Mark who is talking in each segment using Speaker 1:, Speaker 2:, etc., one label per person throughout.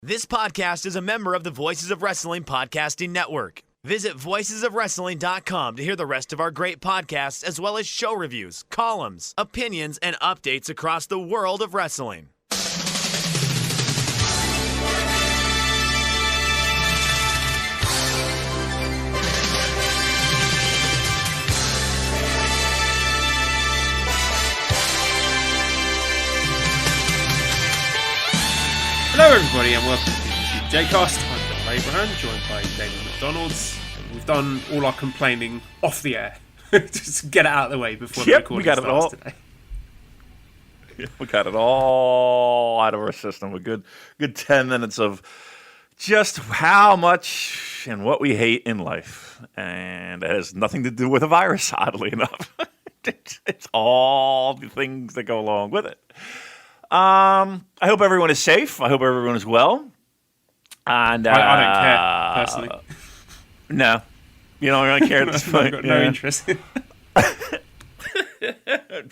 Speaker 1: This podcast is a member of the Voices of Wrestling Podcasting Network. Visit voicesofwrestling.com to hear the rest of our great podcasts, as well as show reviews, columns, opinions, and updates across the world of wrestling.
Speaker 2: Hello everybody and welcome to J-Cast. I'm John Abraham, joined by Damon McDonald's. We've done all our complaining off the air. Just get it out of the way before the recording starts today.
Speaker 3: We got it all out of our system. A good 10 minutes of just how much and what we hate in life. And it has nothing to do with a virus, oddly enough. It's all the things that go along with it. I hope everyone is safe. I hope everyone is well. And
Speaker 2: I don't care, personally.
Speaker 3: No. You don't really care at this point.
Speaker 2: I've got no interest.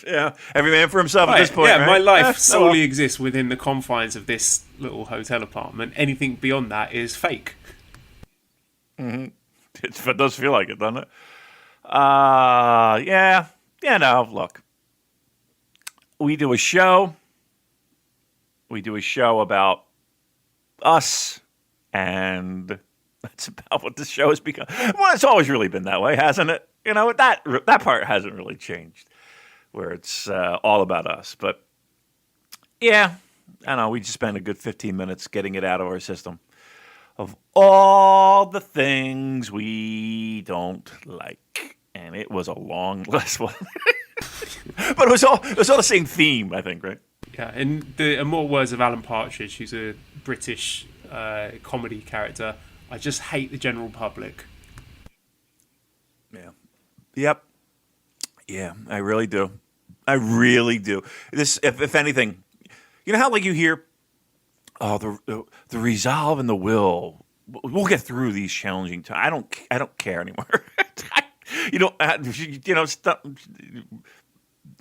Speaker 3: Yeah, every man for himself at this point.
Speaker 2: Yeah,
Speaker 3: right?
Speaker 2: my life solely exists within the confines of this little hotel apartment. Anything beyond that is fake.
Speaker 3: Mm-hmm. It does feel like it, doesn't it? Yeah, no, look. We do a show about us, and that's about what the show has become. Well, it's always really been that way, hasn't it? You know, that part hasn't really changed, where it's all about us. But, yeah, I know, we just spent a good 15 minutes getting it out of our system of all the things we don't like. And it was a long list. But it was all the same theme, I think, right?
Speaker 2: Yeah, in the immortal words of Alan Partridge, who's a British comedy character, I just hate the general public.
Speaker 3: Yeah. Yep. Yeah, I really do. This, if anything, you know how like you hear, the resolve and the will. We'll get through these challenging times. I don't care anymore. Stop.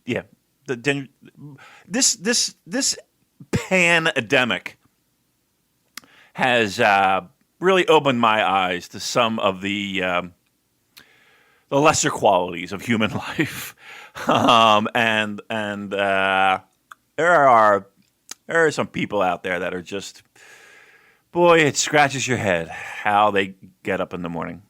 Speaker 3: Yeah. This pandemic has really opened my eyes to some of the lesser qualities of human life, and there are some people out there that are just, boy, it scratches your head how they get up in the morning.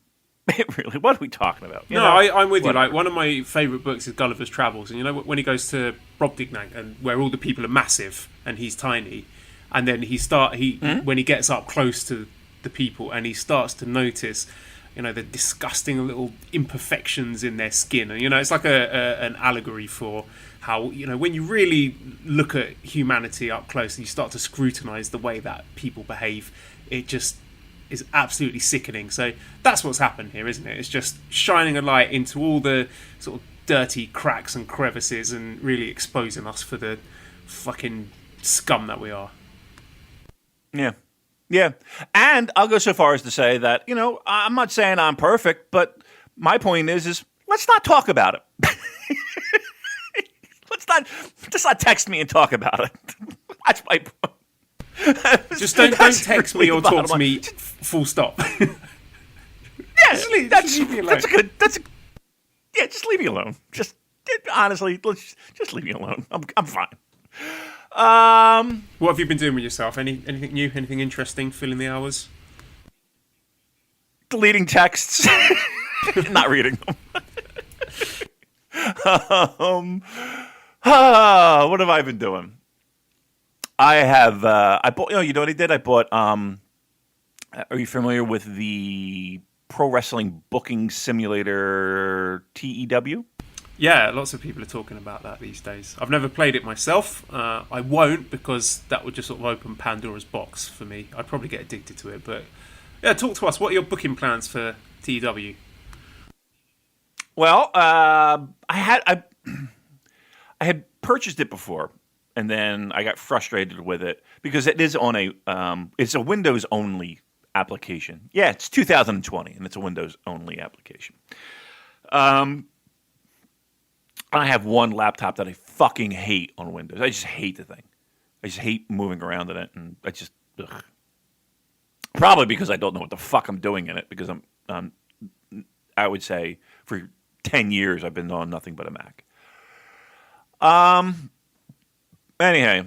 Speaker 3: Really, what are we talking about?
Speaker 2: I'm with you. Like, one of my favourite books is Gulliver's Travels, and you know when he goes to Brobdingnag and where all the people are massive and he's tiny, and then when he gets up close to the people and he starts to notice, the disgusting little imperfections in their skin, and it's like an allegory for how when you really look at humanity up close and you start to scrutinise the way that people behave, it just is absolutely sickening. So that's what's happened here, isn't it? It's just shining a light into all the sort of dirty cracks and crevices and really exposing us for the fucking scum that we are.
Speaker 3: Yeah. And I'll go so far as to say that, I'm not saying I'm perfect, but my point is let's not talk about it. Let's not text me and talk about it. That's my point.
Speaker 2: Just don't text me or talk to me. Full stop.
Speaker 3: Yeah, just leave me alone. Just leave me alone. Just honestly, just leave me alone. I'm fine.
Speaker 2: What have you been doing with yourself? Anything new? Anything interesting? Filling the hours?
Speaker 3: Deleting texts. Not reading them. What have I been doing? I have. I bought. You know what I did? I bought. Are you familiar with the pro wrestling booking simulator TEW?
Speaker 2: Yeah, lots of people are talking about that these days. I've never played it myself. I won't, because that would just sort of open Pandora's box for me. I'd probably get addicted to it. But yeah, talk to us. What are your booking plans for TEW?
Speaker 3: Well, I had purchased it before, and then I got frustrated with it because it is on it's a Windows only application. Yeah, it's 2020, and it's a Windows only application. I have one laptop that I fucking hate on Windows. I just hate the thing. I just hate moving around in it, and I just, ugh. Probably because I don't know what the fuck I'm doing in it. Because I would say for 10 years I've been on nothing but a Mac. Anyway,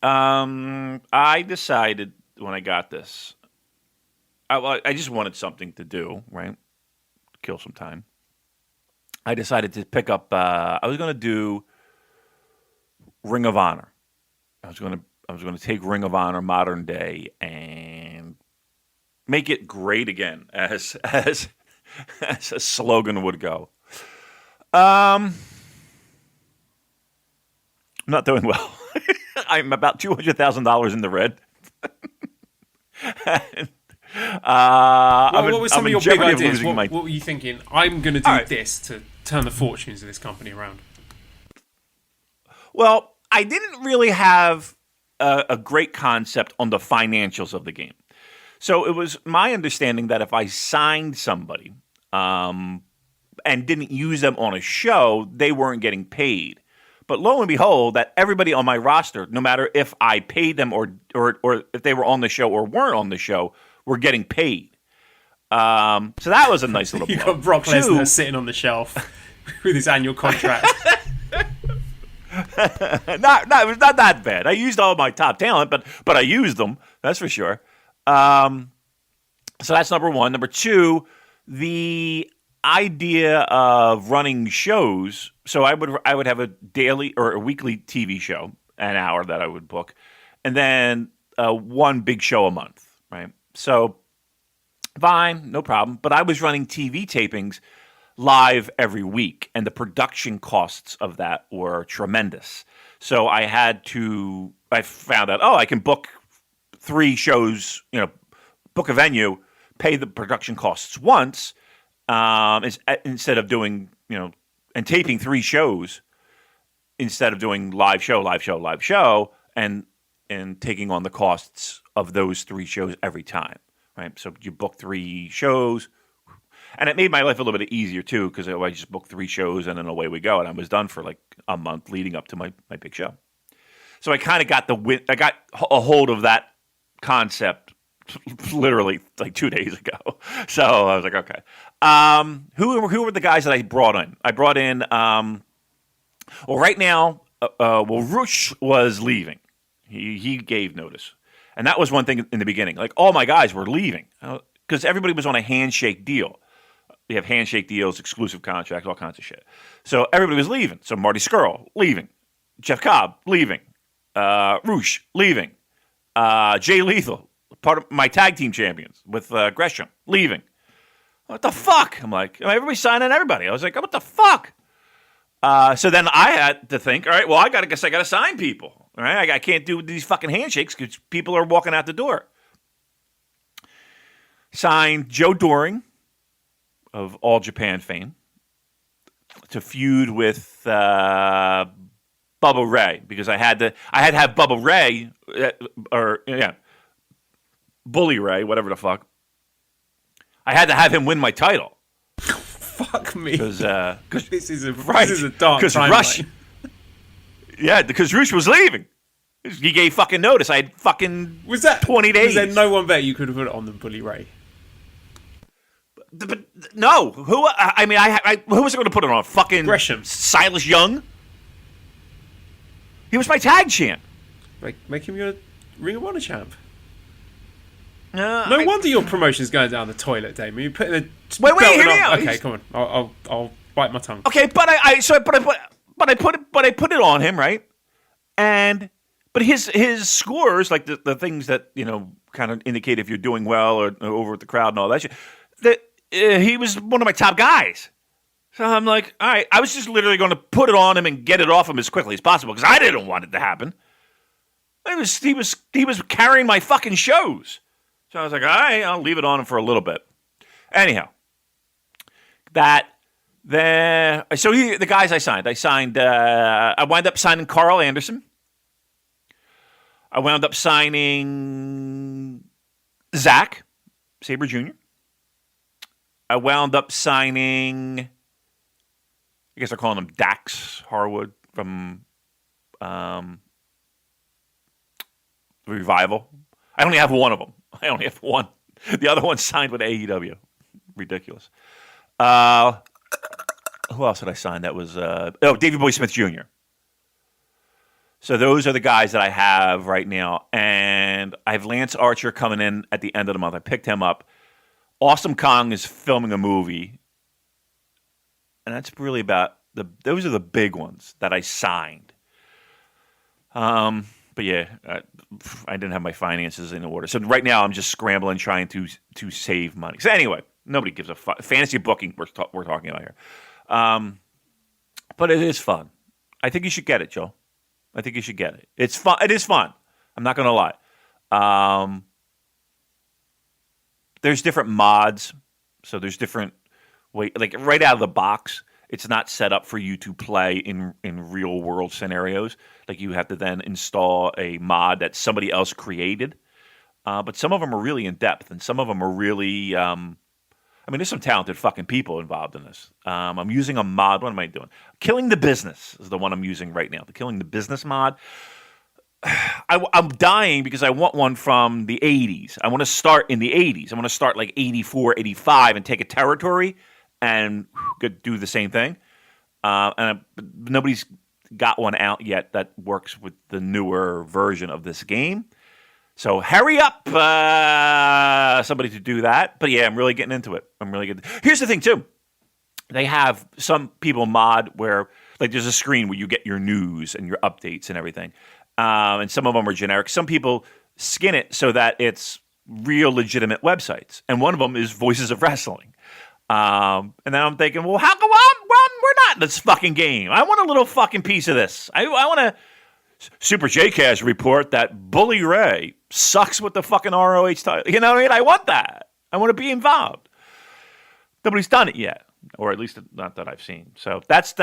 Speaker 3: I decided when I got this, I just wanted something to do, right? Kill some time. I decided to pick up. I was going to do Ring of Honor. I was going to take Ring of Honor modern day and make it great again, as a slogan would go. I'm not doing well. I'm about $200,000 in the red.
Speaker 2: What were some of your big ideas? What were you thinking? I'm going to do this to turn the fortunes of this company around.
Speaker 3: Well, I didn't really have a great concept on the financials of the game. So it was my understanding that if I signed somebody and didn't use them on a show, they weren't getting paid. But lo and behold, that everybody on my roster, no matter if I paid them or if they were on the show or weren't on the show, were getting paid. So that was a nice little blow.
Speaker 2: You got Brock Lesnar sitting on the shelf with his annual contract.
Speaker 3: It was not that bad. I used all my top talent, but I used them. That's for sure. So that's number one. Number two, the idea of running shows. So I would have a daily or a weekly TV show, an hour that I would book, and then one big show a month, right? So fine, no problem. But I was running TV tapings live every week, and the production costs of that were tremendous. So I found out, I can book 3 shows, book a venue, pay the production costs once, instead of doing, and taping 3 shows instead of doing live show, and taking on the costs of those 3 shows every time, right? So you book 3 shows, and it made my life a little bit easier too, because I just booked 3 shows and then away we go, and I was done for like a month leading up to my big show. So I kind of got I got a hold of that concept literally like 2 days ago. So I was like, okay. Who were the guys that I brought in? I brought in, right now, Roosh was leaving. He gave notice. And that was one thing in the beginning. Like, all my guys were leaving because everybody was on a handshake deal. They have handshake deals, exclusive contracts, all kinds of shit. So everybody was leaving. So Marty Scurll, leaving. Jeff Cobb, leaving. Roosh, leaving. Jay Lethal, part of my tag team champions with Gresham, leaving. What the fuck? I'm like, everybody's signing everybody. I was like, what the fuck? So then I had to think, all right, well, I got to sign people. All right, I can't do these fucking handshakes because people are walking out the door. Signed Joe Doring of All Japan fame to feud with Bubba Ray, because I had to have Bubba Ray Bully Ray, whatever the fuck. I had to have him win my title.
Speaker 2: Fuck me.
Speaker 3: Because
Speaker 2: this is a dark timeline.
Speaker 3: Because Roosh was leaving. He gave fucking notice. I had fucking 20 days.
Speaker 2: Was there no one better you could have put on than Bully Ray?
Speaker 3: But no. Who? I mean, who was I going to put it on? Fucking
Speaker 2: Gresham.
Speaker 3: Silas Young? He was my tag champ.
Speaker 2: Make him your Ring of Honor champ. No wonder your promotion's going down the toilet, Damon. You're putting a
Speaker 3: wait, hear me out.
Speaker 2: Okay, come on. I'll bite my tongue.
Speaker 3: Okay, but I put it on him, right? But his scores, like the things that kind of indicate if you're doing well or over with the crowd and all that shit, that he was one of my top guys. So I'm like, all right, I was just literally going to put it on him and get it off him as quickly as possible because I didn't want it to happen. He was carrying my fucking shows. So I was like, all right, I'll leave it on him for a little bit. Anyhow, the guys I signed, I wound up signing Carl Anderson. I wound up signing Zach Sabre Jr. I wound up signing, I guess they're calling him Dax Harwood from Revival. I only have one of them. I only have one. The other one's signed with AEW. Ridiculous. Who else did I sign? That was Davey Boy Smith Jr. So those are the guys that I have right now. And I have Lance Archer coming in at the end of the month. I picked him up. Awesome Kong is filming a movie. And that's really about those are the big ones that I signed. But yeah, I didn't have my finances in order. So right now I'm just scrambling, trying to save money. So anyway, nobody gives a fuck. Fantasy booking we're talking about here. But it is fun. I think you should get it, Joe. I think you should get it. It's fun. It is fun. I'm not going to lie. There's different mods. So there's different way, like right out of the box. It's not set up for you to play in real world scenarios. Like you have to then install a mod that somebody else created. But some of them are really in depth, and some of them are really. There's some talented fucking people involved in this. I'm using a mod. What am I doing? Killing the Business is the one I'm using right now. The Killing the Business mod. I'm dying because I want one from the 80s. I want to start in the 80s. I want to start like 84, 85 and take a territory and do the same thing. Nobody's got one out yet that works with the newer version of this game. So hurry up, somebody to do that. But yeah, I'm really getting into it. Here's the thing too. They have some people mod where like there's a screen where you get your news and your updates and everything. And some of them are generic. Some people skin it so that it's real legitimate websites. And one of them is Voices of Wrestling. And then I'm thinking, well, how come we're not in this fucking game? I want a little fucking piece of this. I want to Super J-Cast report that Bully Ray sucks with the fucking ROH title. You know what I mean? I want that. I want to be involved. Nobody's done it yet, or at least not that I've seen. So that's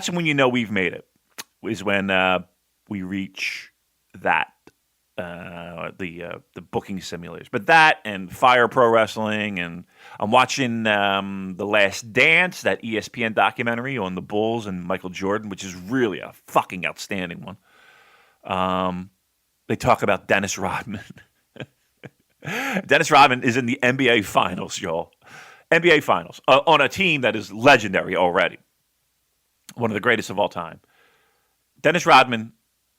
Speaker 3: when you know we've made it. Is when we reach that the booking simulators. But that and Fire Pro Wrestling, and I'm watching The Last Dance, that ESPN documentary on the Bulls and Michael Jordan, which is really a fucking outstanding one. They talk about Dennis Rodman. Dennis Rodman is in the NBA Finals, y'all. NBA Finals on a team that is legendary already. One of the greatest of all time. Dennis Rodman,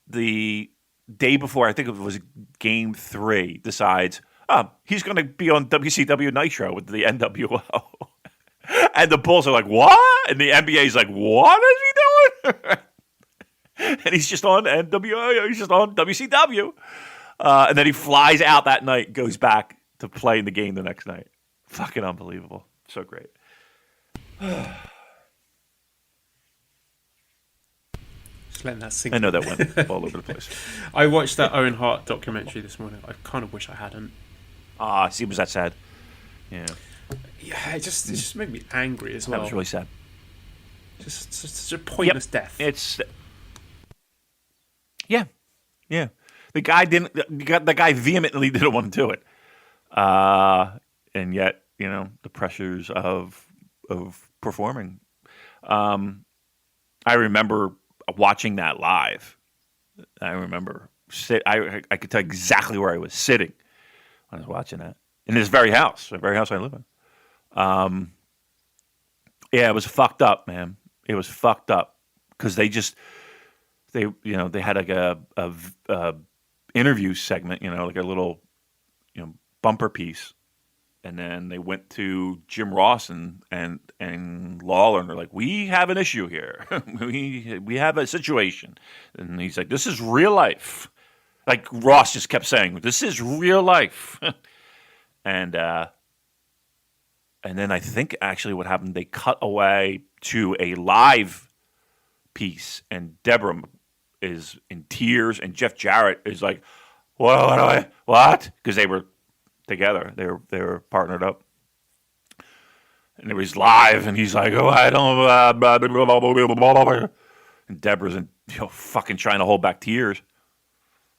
Speaker 3: the day before, I think it was Game 3, decides, he's going to be on WCW Nitro with the NWO. And the Bulls are like, what? And the NBA is like, what is he doing? And he's just on NWO. He's just on WCW. And then he flies out that night, goes back to play in the game the next night. Fucking unbelievable. So great.
Speaker 2: Just letting that sink.
Speaker 3: I know that went all over the place.
Speaker 2: I watched that Owen Hart documentary this morning. I kind of wish I hadn't.
Speaker 3: See, was that sad? Yeah.
Speaker 2: Yeah, it just made me angry as well.
Speaker 3: That was really sad.
Speaker 2: Just such a pointless death.
Speaker 3: It's... Yeah. The guy vehemently didn't want to do it. And yet, the pressures of performing. I remember watching that live. I remember I could tell exactly where I was sitting when I was watching that. In this very house, the very house I live in. Yeah, it was fucked up, man. It was fucked up because they had like a interview segment, like a little, bumper piece. And then they went to Jim Ross and Lawler, and they're like, "We have an issue here. we have a situation." And he's like, "This is real life." Like Ross just kept saying, "This is real life." And then I think actually what happened, they cut away to a live piece, and Deborah is in tears, and Jeff Jarrett is like, "What?" Because they were together. They were partnered up. And it was live, and he's like, "Oh, I don't..." And Deborah's fucking trying to hold back tears.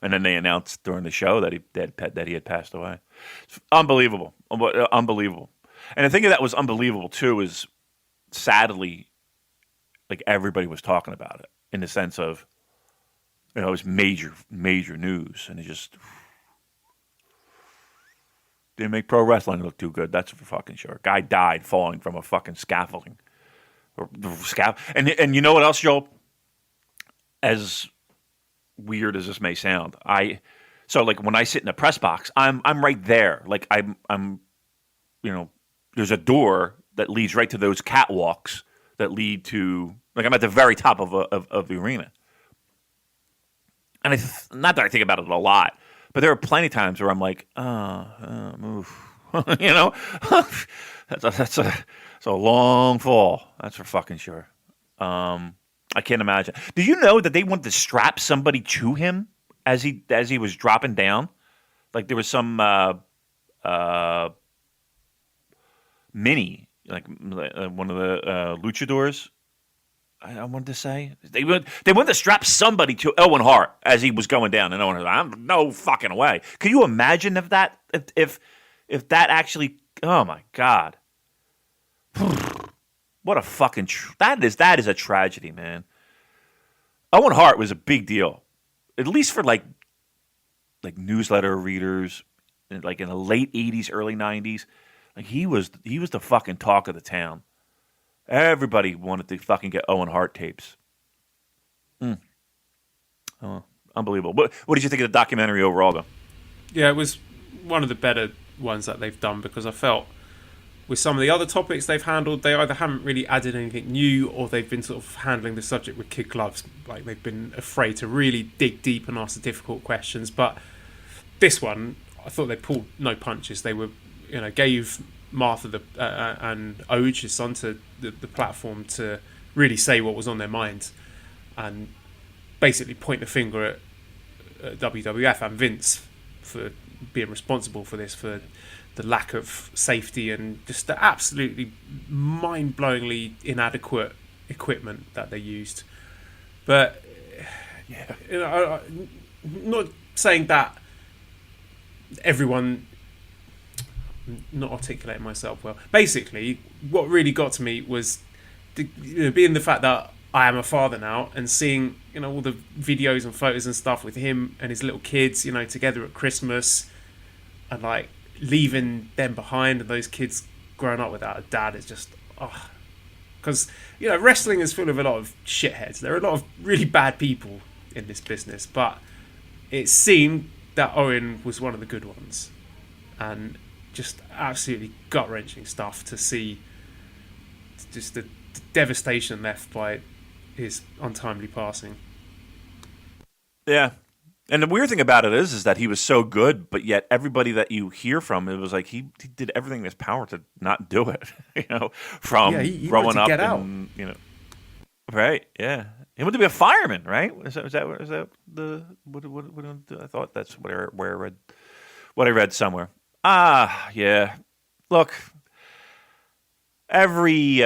Speaker 3: And then they announced during the show that he had passed away. It's unbelievable. Unbelievable. And the thing that was unbelievable, too, is sadly, like everybody was talking about it in the sense of, it was major, major news. And it just... Didn't make pro wrestling look too good. That's for fucking sure. Guy died falling from a fucking scaffolding. And you know what else, Joel? As weird as this may sound, so like when I sit in the press box, I'm right there. Like I'm there's a door that leads right to those catwalks that lead to, like, I'm at the very top of the arena. And not that I think about it a lot, but there are plenty of times where I'm like, move. That's a long fall. That's for fucking sure. I can't imagine. Did you know that they wanted to strap somebody to him as he was dropping down? Like there was some mini, like one of the luchadors. I wanted to say they wanted to strap somebody to Owen Hart as he was going down, and Owen Hart, I'm no fucking way. Can you imagine if that actually? Oh my god! What a fucking that is a tragedy, man. Owen Hart was a big deal, at least for like newsletter readers, like in the late '80s, early '90s. Like he was the fucking talk of the town. Everybody wanted to fucking get Owen Hart tapes. Oh, unbelievable. What did you think of the documentary overall, though?
Speaker 2: Yeah, it was one of the better ones that they've done, because I felt with some of the other topics they've handled, they either haven't really added anything new, or they've been sort of handling the subject with kid gloves. Like they've been afraid to really dig deep and ask the difficult questions. But this one, I thought they pulled no punches. They were, gave Martha and Oj, his son, to the platform to really say what was on their mind, and basically point the finger at WWF and Vince for being responsible for this, for the lack of safety and just the absolutely mind-blowingly inadequate equipment that they used. But yeah, I'm not saying that everyone. Not articulating myself well. Basically, what really got to me was being the fact that I am a father now, and seeing all the videos and photos and stuff with him and his little kids, together at Christmas, and like leaving them behind, and those kids growing up without a dad is just because wrestling is full of a lot of shitheads. There are a lot of really bad people in this business, but it seemed that Owen was one of the good ones, and just absolutely gut-wrenching stuff to see, just the devastation left by his untimely passing.
Speaker 3: Yeah. And the weird thing about it is that he was so good, but yet everybody that you hear from, it was like he did everything in his power to not do it. From
Speaker 2: he
Speaker 3: growing up,
Speaker 2: get
Speaker 3: and right? Yeah, he wanted to be a fireman, right? Is that the what I thought that's where I read somewhere. Yeah. Look, every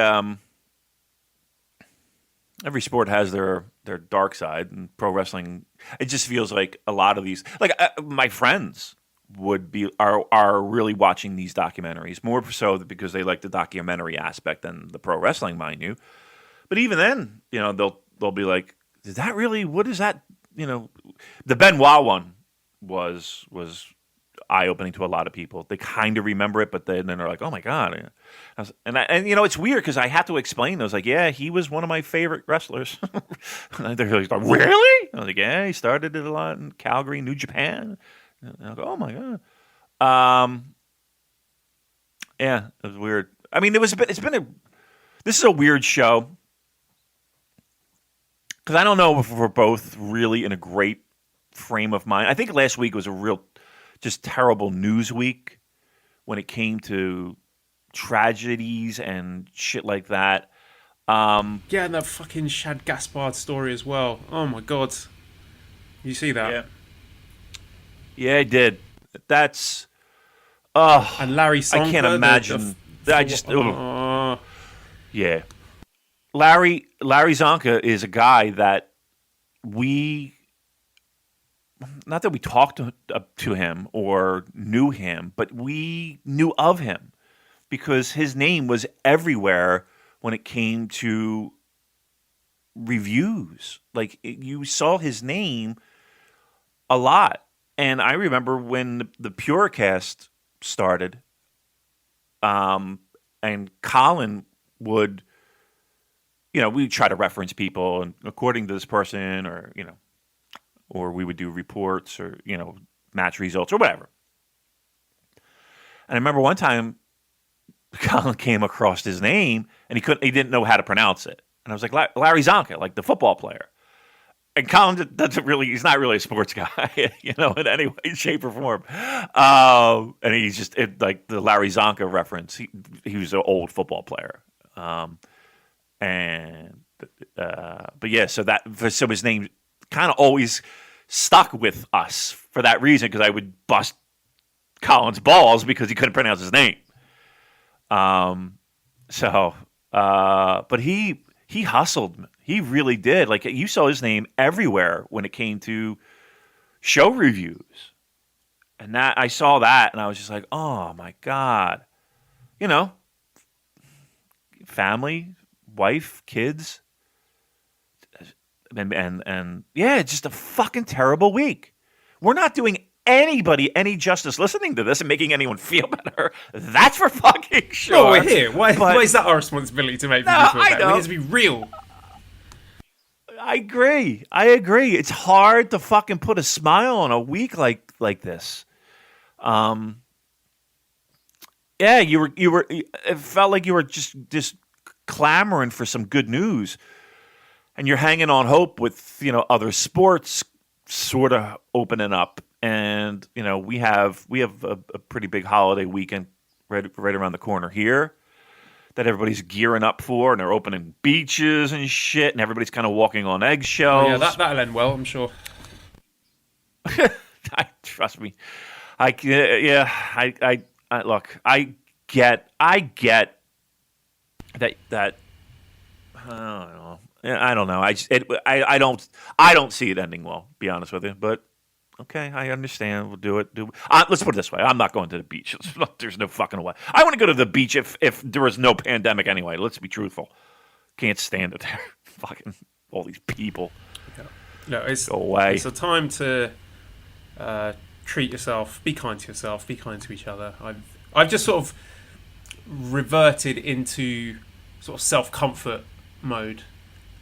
Speaker 3: sport has their dark side, and pro wrestling, it just feels like a lot of these, like my friends are really watching these documentaries more so because they like the documentary aspect than the pro wrestling, mind you. But even then, they'll be like, "Is that really? What is that?" The Benoit one was eye-opening to a lot of people. They kind of remember it, but then they're like, "Oh my god!" And it's weird because I have to explain. I was like, "Yeah, he was one of my favorite wrestlers." And they're like, "Really?" I was like, "Yeah, he started it a lot in Calgary, New Japan." And I go, "Oh my god!" Yeah, it was weird. I mean, this is a weird show because I don't know if we're both really in a great frame of mind. I think last week was a real just terrible news week when it came to tragedies and shit like that.
Speaker 2: And that fucking Shad Gaspard story as well. Oh my god. You see that?
Speaker 3: Yeah, I did. That's
Speaker 2: and Larry Sonka,
Speaker 3: I can't imagine. Yeah. Larry Zonka is a guy that not that we talked to him or knew him, but we knew of him because his name was everywhere when it came to reviews. Like, you saw his name a lot. And I remember when the Purecast started, and Colin would, we'd try to reference people, and according to this person, or or we would do reports, or match results or whatever. And I remember one time, Colin came across his name, and he didn't know how to pronounce it, and I was like, Larry Zonka, like the football player. And Colin he's not really a sports guy, in any way, shape, or form. And he's just like the Larry Zonka reference. He was an old football player. But yeah, so his name kind of always stuck with us for that reason, because I would bust Colin's balls because he couldn't pronounce his name. But he hustled. He really did. Like, you saw his name everywhere when it came to show reviews. And I saw that, and I was just like, oh my God. Family, wife, kids. And yeah, it's just a fucking terrible week. We're not doing anybody any justice listening to this and making anyone feel better. That's for fucking sure.
Speaker 2: No, we're here. Why is that our responsibility to make people feel better? We need to be real.
Speaker 3: I agree. It's hard to fucking put a smile on a week like this. Yeah, you were. It felt like you were just clamoring for some good news, and you're hanging on hope with other sports sort of opening up, and we have a pretty big holiday weekend right around the corner here that everybody's gearing up for, and they're opening beaches and shit, and everybody's kind of walking on eggshells.
Speaker 2: Oh, yeah, that'll end well, I'm sure.
Speaker 3: Trust me. I look. I get that. I don't know. I don't see it ending well. Be honest with you, but okay, I understand. We'll do it. Let's put it this way: I'm not going to the beach. There's no fucking way. I want to go to the beach if there was no pandemic anyway. Let's be truthful. Can't stand it there. Fucking all these people.
Speaker 2: No,
Speaker 3: go away.
Speaker 2: It's a time to treat yourself. Be kind to yourself. Be kind to each other. I've just sort of reverted into sort of self-comfort mode.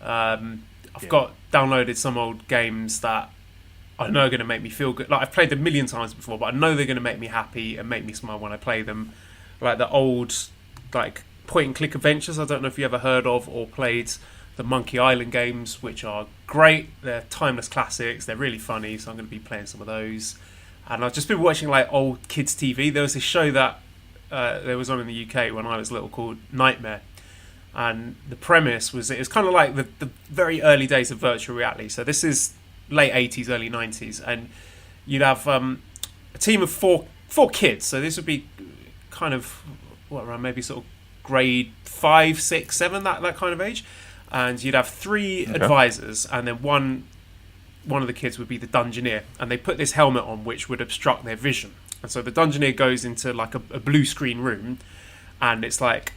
Speaker 2: I've got downloaded some old games that I know are going to make me feel good. Like, I've played them a million times before, but I know they're going to make me happy and make me smile when I play them. Like the old, like, point-and-click adventures. I don't know if you ever heard of or played the Monkey Island games, which are great. They're timeless classics. They're really funny, so I'm going to be playing some of those. And I've just been watching like old kids' TV. There was this show that there was on in the UK when I was little called Knightmare. And the premise was it was kind of like the very early days of virtual reality. So this is late 80s, early 90s. And you'd have a team of four kids. So this would be kind of, around maybe sort of grade 5, 6, 7, that kind of age. And you'd have 3 advisors, and then one of the kids would be the Dungeoneer, and they put this helmet on which would obstruct their vision. And so the Dungeoneer goes into like a blue screen room, and it's like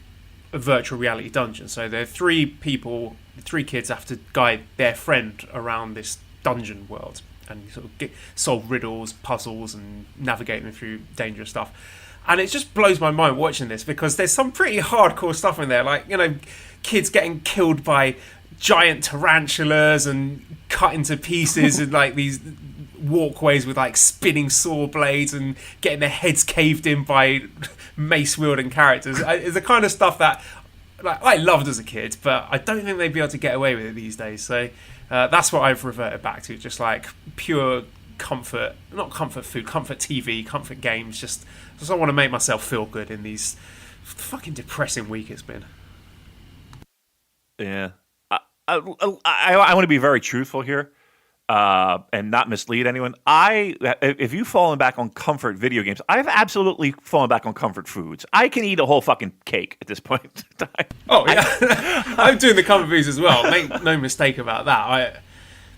Speaker 2: a virtual reality dungeon. So there are 3 people, 3 kids have to guide their friend around this dungeon world, and you sort of solve riddles, puzzles, and navigate them through dangerous stuff. And it just blows my mind watching this, because there's some pretty hardcore stuff in there, like, kids getting killed by giant tarantulas and cut into pieces and like these walkways with like spinning saw blades and getting their heads caved in by mace wielding characters. It's the kind of stuff that I loved as a kid, but I don't think they'd be able to get away with it these days. So that's what I've reverted back to, just like pure comfort, not comfort food, comfort TV, comfort games. Just I want to make myself feel good in these fucking depressing week it's been.
Speaker 3: Yeah, I want to be very truthful here, and not mislead anyone. If you've fallen back on comfort video games, I've absolutely fallen back on comfort foods. I can eat a whole fucking cake at this point in time.
Speaker 2: Oh yeah, I'm doing the comfort foods as well. Make no mistake about that.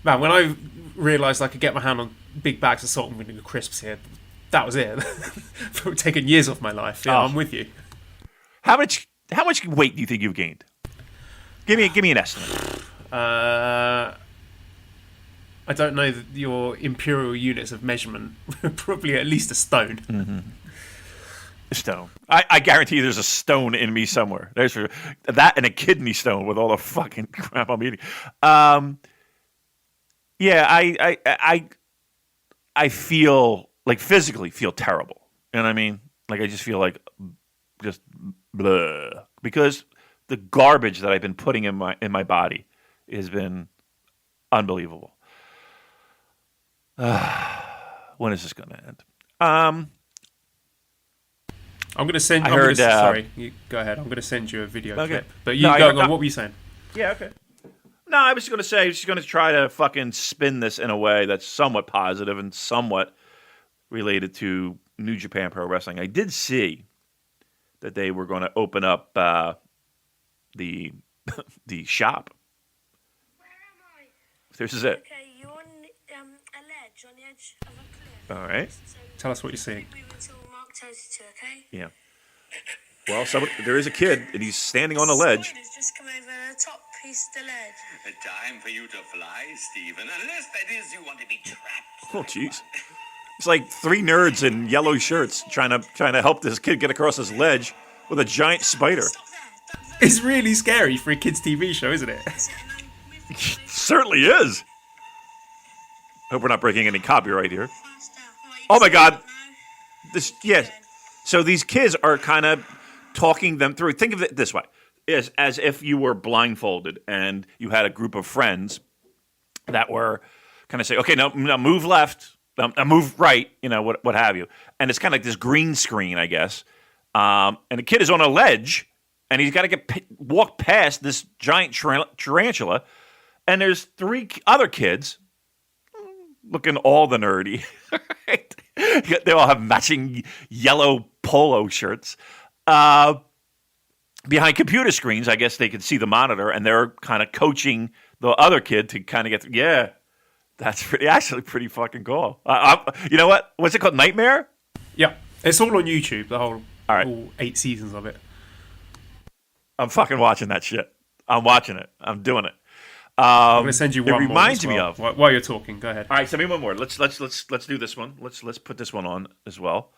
Speaker 2: When I realised I could get my hand on big bags of salt and vinegar crisps here, that was it. It's taken years off my life. Yeah, I'm with you.
Speaker 3: How much weight do you think you've gained? Give me an estimate.
Speaker 2: I don't know your imperial units of measurement. Probably at least a stone.
Speaker 3: Stone. I guarantee there's a stone in me somewhere. There's that and a kidney stone with all the fucking crap I'm eating. Yeah, I feel like physically feel terrible. You know what I mean? Like I just feel like just blah because the garbage that I've been putting in my body has been unbelievable. When is this going to end?
Speaker 2: I'm going to send. Sorry, you go ahead. I'm going to send you a video clip. But you go on. What were you saying?
Speaker 3: Yeah. Okay. No, I was going to say, I was just going to try to fucking spin this in a way that's somewhat positive and somewhat related to New Japan Pro Wrestling. I did see that they were going to open up the shop.
Speaker 4: Where am I?
Speaker 3: This is it.
Speaker 4: Okay, you're on a ledge, on the edge of a cliff.
Speaker 3: All right.
Speaker 4: So
Speaker 2: Tell us what you're seeing.
Speaker 4: we were till Mark 32, okay?
Speaker 3: Yeah. Well, there is a kid, and he's standing on a ledge.
Speaker 4: Spider's just come over the top piece of the ledge.
Speaker 5: A time for you to fly, Stephen. Unless that is you want to be trapped.
Speaker 3: Oh, jeez. It's like three nerds in yellow shirts trying to help this kid get across this ledge with a giant spider.
Speaker 4: Stop there.
Speaker 2: It's really scary for a kids' TV show, isn't it?
Speaker 3: Certainly is. Hope we're not breaking any copyright here. Oh my God. Yes. So these kids are kind of talking them through. Think of it this way: as if you were blindfolded and you had a group of friends that were kind of say, "Okay, now move left, now move right," what have you. And it's kind of like this green screen, I guess. And the kid is on a ledge, and he's got to walk past this giant tarantula. And there's three other kids looking all the nerdy. Right? They all have matching yellow polo shirts. Behind computer screens, I guess they could see the monitor, and they're kind of coaching the other kid to kind of get through. Yeah, that's actually pretty fucking cool. You know what? What's it called? Knightmare?
Speaker 2: Yeah. It's all on YouTube, all 8 seasons of it.
Speaker 3: I'm fucking watching that shit. I'm watching it. I'm doing it.
Speaker 2: I'm going to send you one more.
Speaker 3: It reminds me of.
Speaker 2: While you're talking, go ahead.
Speaker 3: All right, send me one more. Let's do this one. Let's put this one on as well.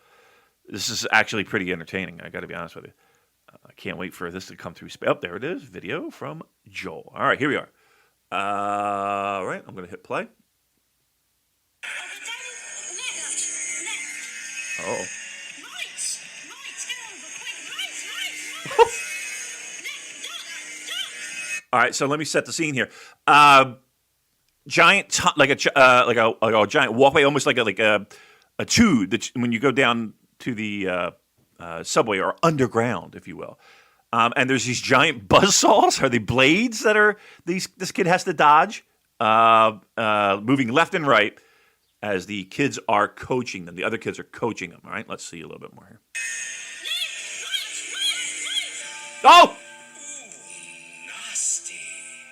Speaker 3: This is actually pretty entertaining. I got to be honest with you. I can't wait for this to come through. Oh, there it is. Video from Joel. All right, here we are. All right, I'm going to hit play. Oh. All right, so let me set the scene here. Giant, like a giant walkway, almost like a tube that when you go down to the subway or underground, if you will. And there's these giant buzzsaws. Are they blades that are this kid has to dodge, moving left and right as the kids are coaching them. The other kids are coaching them. All right, let's see a little bit more here. Oh!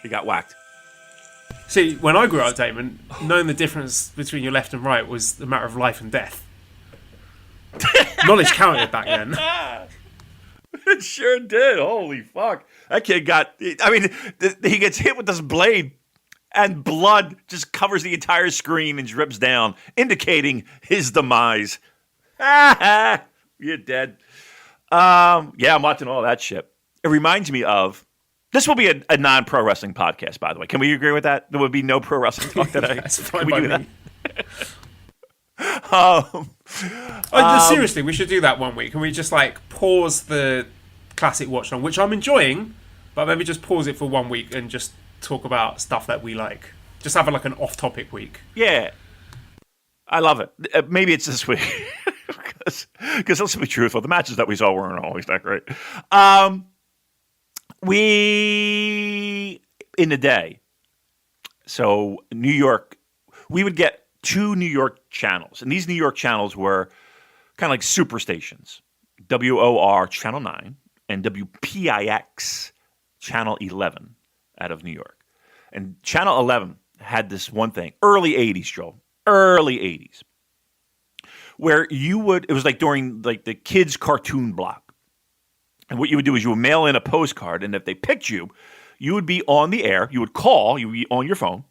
Speaker 3: He got whacked.
Speaker 2: See, when I grew up, Damon, knowing the difference between your left and right was a matter of life and death. Knowledge counted back then.
Speaker 3: It sure did. Holy fuck. That kid he gets hit with this blade and blood just covers the entire screen and drips down, indicating his demise. You're dead. Yeah, I'm watching all that shit. It reminds me of... This will be a non-pro wrestling podcast, by the way. Can we agree with that? There would be no pro wrestling talk today.
Speaker 2: That's fine by me. Seriously, we should do that one week. Can we just pause the classic watch on, which I'm enjoying, but maybe just pause it for 1 week and just talk about stuff that we like. Just have an off-topic week.
Speaker 3: Yeah, I love it. Maybe it's this week because let's be truthful, the matches that we saw weren't always that great. We, in the day, so New York, we would get 2 New York channels. And these New York channels were kind of like super stations. WOR Channel 9 and WPIX Channel 11 out of New York. And Channel 11 had this one thing, early 80s, Joel, early 80s, where it was like during the kids' cartoon block. And what you would do is you would mail in a postcard, and if they picked you, you would be on the air. You would call. You would be on your phone,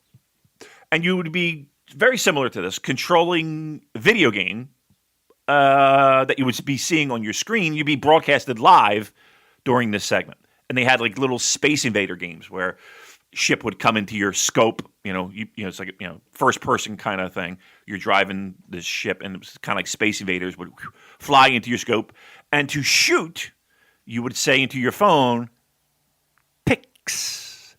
Speaker 3: and you would be very similar to this, controlling video game that you would be seeing on your screen, you'd be broadcasted live during this segment. And they had like little Space Invader games where ship would come into your scope. It's like first person kind of thing. You're driving this ship, and it was kind of like Space Invaders would fly into your scope. And to shoot, you would say into your phone, "Pix,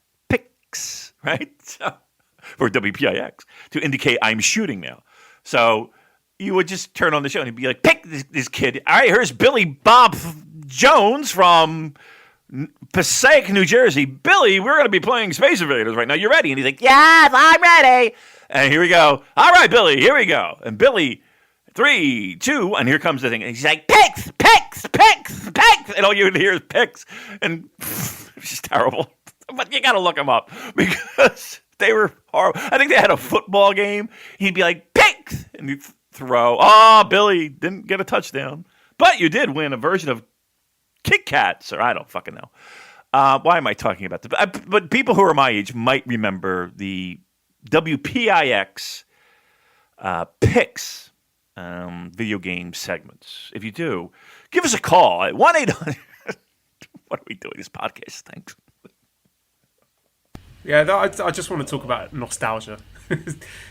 Speaker 3: right? So, for WPIX to indicate I'm shooting now. So you would just turn on the show and he'd be like, "Pick this kid. All right, here's Billy Bob Jones from Passaic, New Jersey. Billy, we're going to be playing Space Invaders right now. You ready?" And he's like, "Yes, I'm ready." And here we go. "All right, Billy, here we go." And Billy, 3, 2, and here comes the thing. And he's like, "Picks, picks, picks, picks." And all you would hear is picks. And it's just terrible. But you got to look him up because they were horrible. I think they had a football game. He'd be like, "Picks," and he'd throw. "Oh, Billy didn't get a touchdown. But you did win a version of Kit Kats," or I don't fucking know. Why am I talking about this? But people who are my age might remember the WPIX picks video game segments. If you do, give us a call at 1-800. What are we doing? This podcast stinks.
Speaker 2: Yeah, I just want to talk about nostalgia.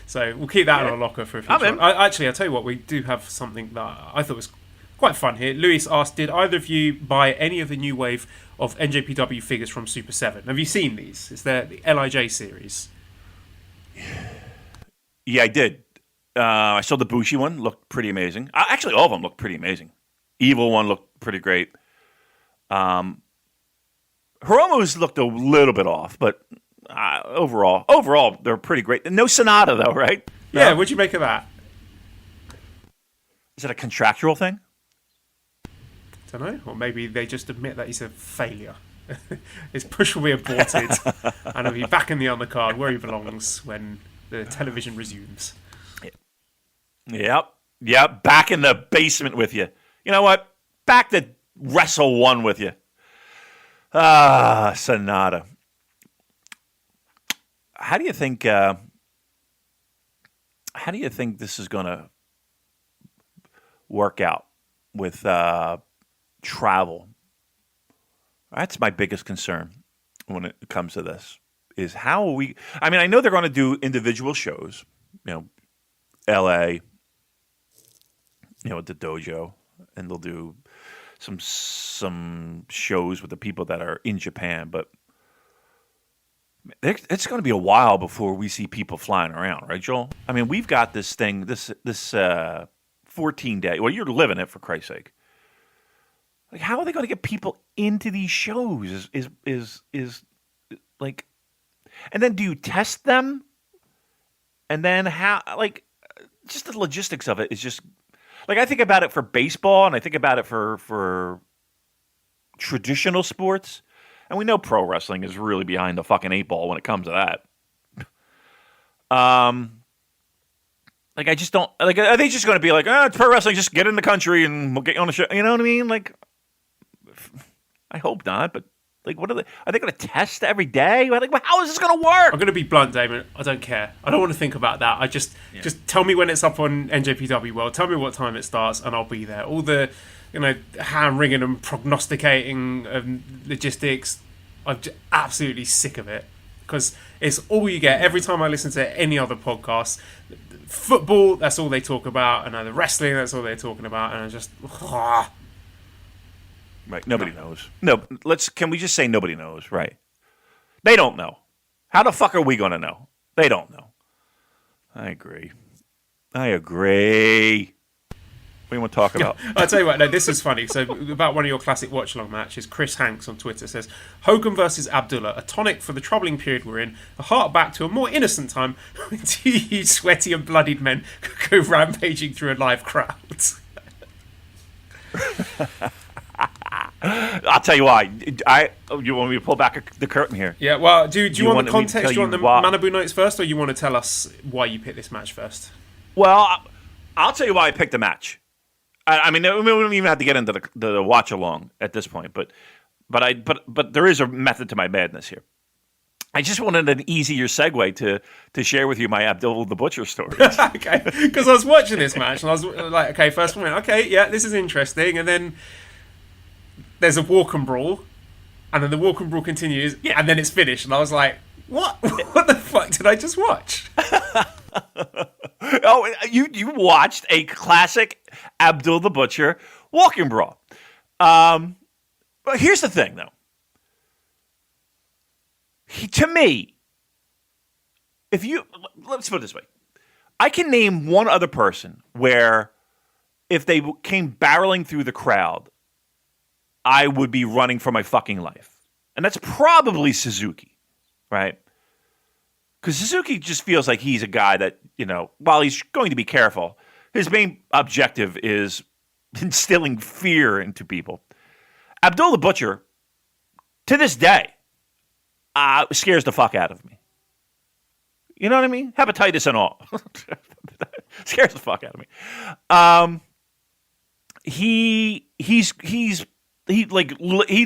Speaker 2: So we'll keep that in our locker for a future. Actually, I'll tell you what, we do have something that I thought was quite fun here. Luis asked, did either of you buy any of the new wave of NJPW figures from Super 7? Have you seen these? It's the LIJ series.
Speaker 3: Yeah, I did. I saw the Bushi one. Looked pretty amazing. Actually, all of them looked pretty amazing. Evil one looked pretty great. Hiromu's looked a little bit off, but overall, they're pretty great. No Sonata, though, right? No?
Speaker 2: Yeah, what'd you make of that?
Speaker 3: Is it a contractual thing?
Speaker 2: Don't know. Or maybe they just admit that he's a failure. His push will be aborted, and he'll be back in the undercard where he belongs when the television resumes.
Speaker 3: Yep. Back in the basement with you. You know what? Back to Wrestle 1 with you. Sonata. How do you think this is going to work out with travel? That's my biggest concern when it comes to this. Is how are we? I mean, I know they're going to do individual shows. L.A. At the dojo, and they'll do some shows with the people that are in Japan, but it's going to be a while before we see people flying around, right, Joel? I mean, we've got this thing, this 14-day. Well, you're living it, for Christ's sake. Like, how are they going to get people into these shows? Is like, and then do you test them? And then how? Like, just the logistics of it is just like, I think about it for baseball, and I think about it for traditional sports. And we know pro wrestling is really behind the fucking 8 ball when it comes to that. Like, I just don't... Like, are they just going to be like, it's pro wrestling, just get in the country and we'll get you on the show? You know what I mean? Like, I hope not, but, like, what are they going to test every day? Like, how is this going to work?
Speaker 2: I'm going to be blunt, Damon. I don't care. I don't want to think about that. Just tell me when it's up on NJPW World. Tell me what time it starts, and I'll be there. All the... hand-wringing and prognosticating logistics. I'm just absolutely sick of it. Because it's all you get. Every time I listen to any other podcast, football, that's all they talk about. And the wrestling, that's all they're talking about. And I just...
Speaker 3: Right, nobody knows. No, can we just say nobody knows, right? They don't know. How the fuck are we going to know? They don't know. I agree. What do you want to talk about?
Speaker 2: I'll tell you what, no, this is funny. So, about one of your classic watch-along matches, Chris Hanks on Twitter says, Hogan versus Abdullah, a tonic for the troubling period we're in, a heart back to a more innocent time when 2 huge, sweaty and bloodied men could go rampaging through a live crowd.
Speaker 3: I'll tell you why. You want me to pull back the curtain here?
Speaker 2: Yeah, well, do you want the context? Do you want the
Speaker 3: why?
Speaker 2: Manabu notes first, or you want to tell us why you picked this match first?
Speaker 3: Well, I'll tell you why I picked the match. I mean, we don't even have to get into the watch along at this point, but there is a method to my madness here. I just wanted an easier segue to share with you my Abdullah the Butcher stories.
Speaker 2: Okay, because I was watching this match and I was like, okay, first one, okay, yeah, this is interesting, and then there's a walk and brawl, and then the walk and brawl continues, and then it's finished, and I was like, what? What the fuck did I just watch?
Speaker 3: Oh, you watched a classic Abdullah the Butcher walk and brawl. But here's the thing, though. To me, let's put it this way. I can name one other person where if they came barreling through the crowd, I would be running for my fucking life. And that's probably Suzuki, right? Because Suzuki just feels like he's a guy that, while he's going to be careful, his main objective is instilling fear into people. Abdullah the Butcher, to this day, scares the fuck out of me. You know what I mean? Hepatitis and all. Scares the fuck out of me. He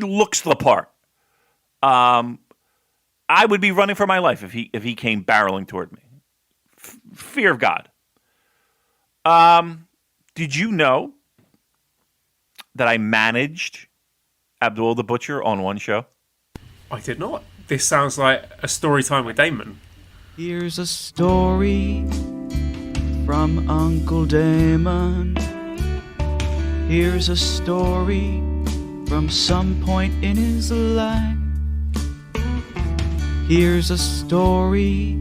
Speaker 3: looks the part. I would be running for my life if he came barreling toward me. Fear of God. Did you know that I managed Abdullah the Butcher on one show?
Speaker 2: I did not. This sounds like a story time with Damon.
Speaker 6: Here's a story from Uncle Damon. Here's a story from some point in his life. Here's a story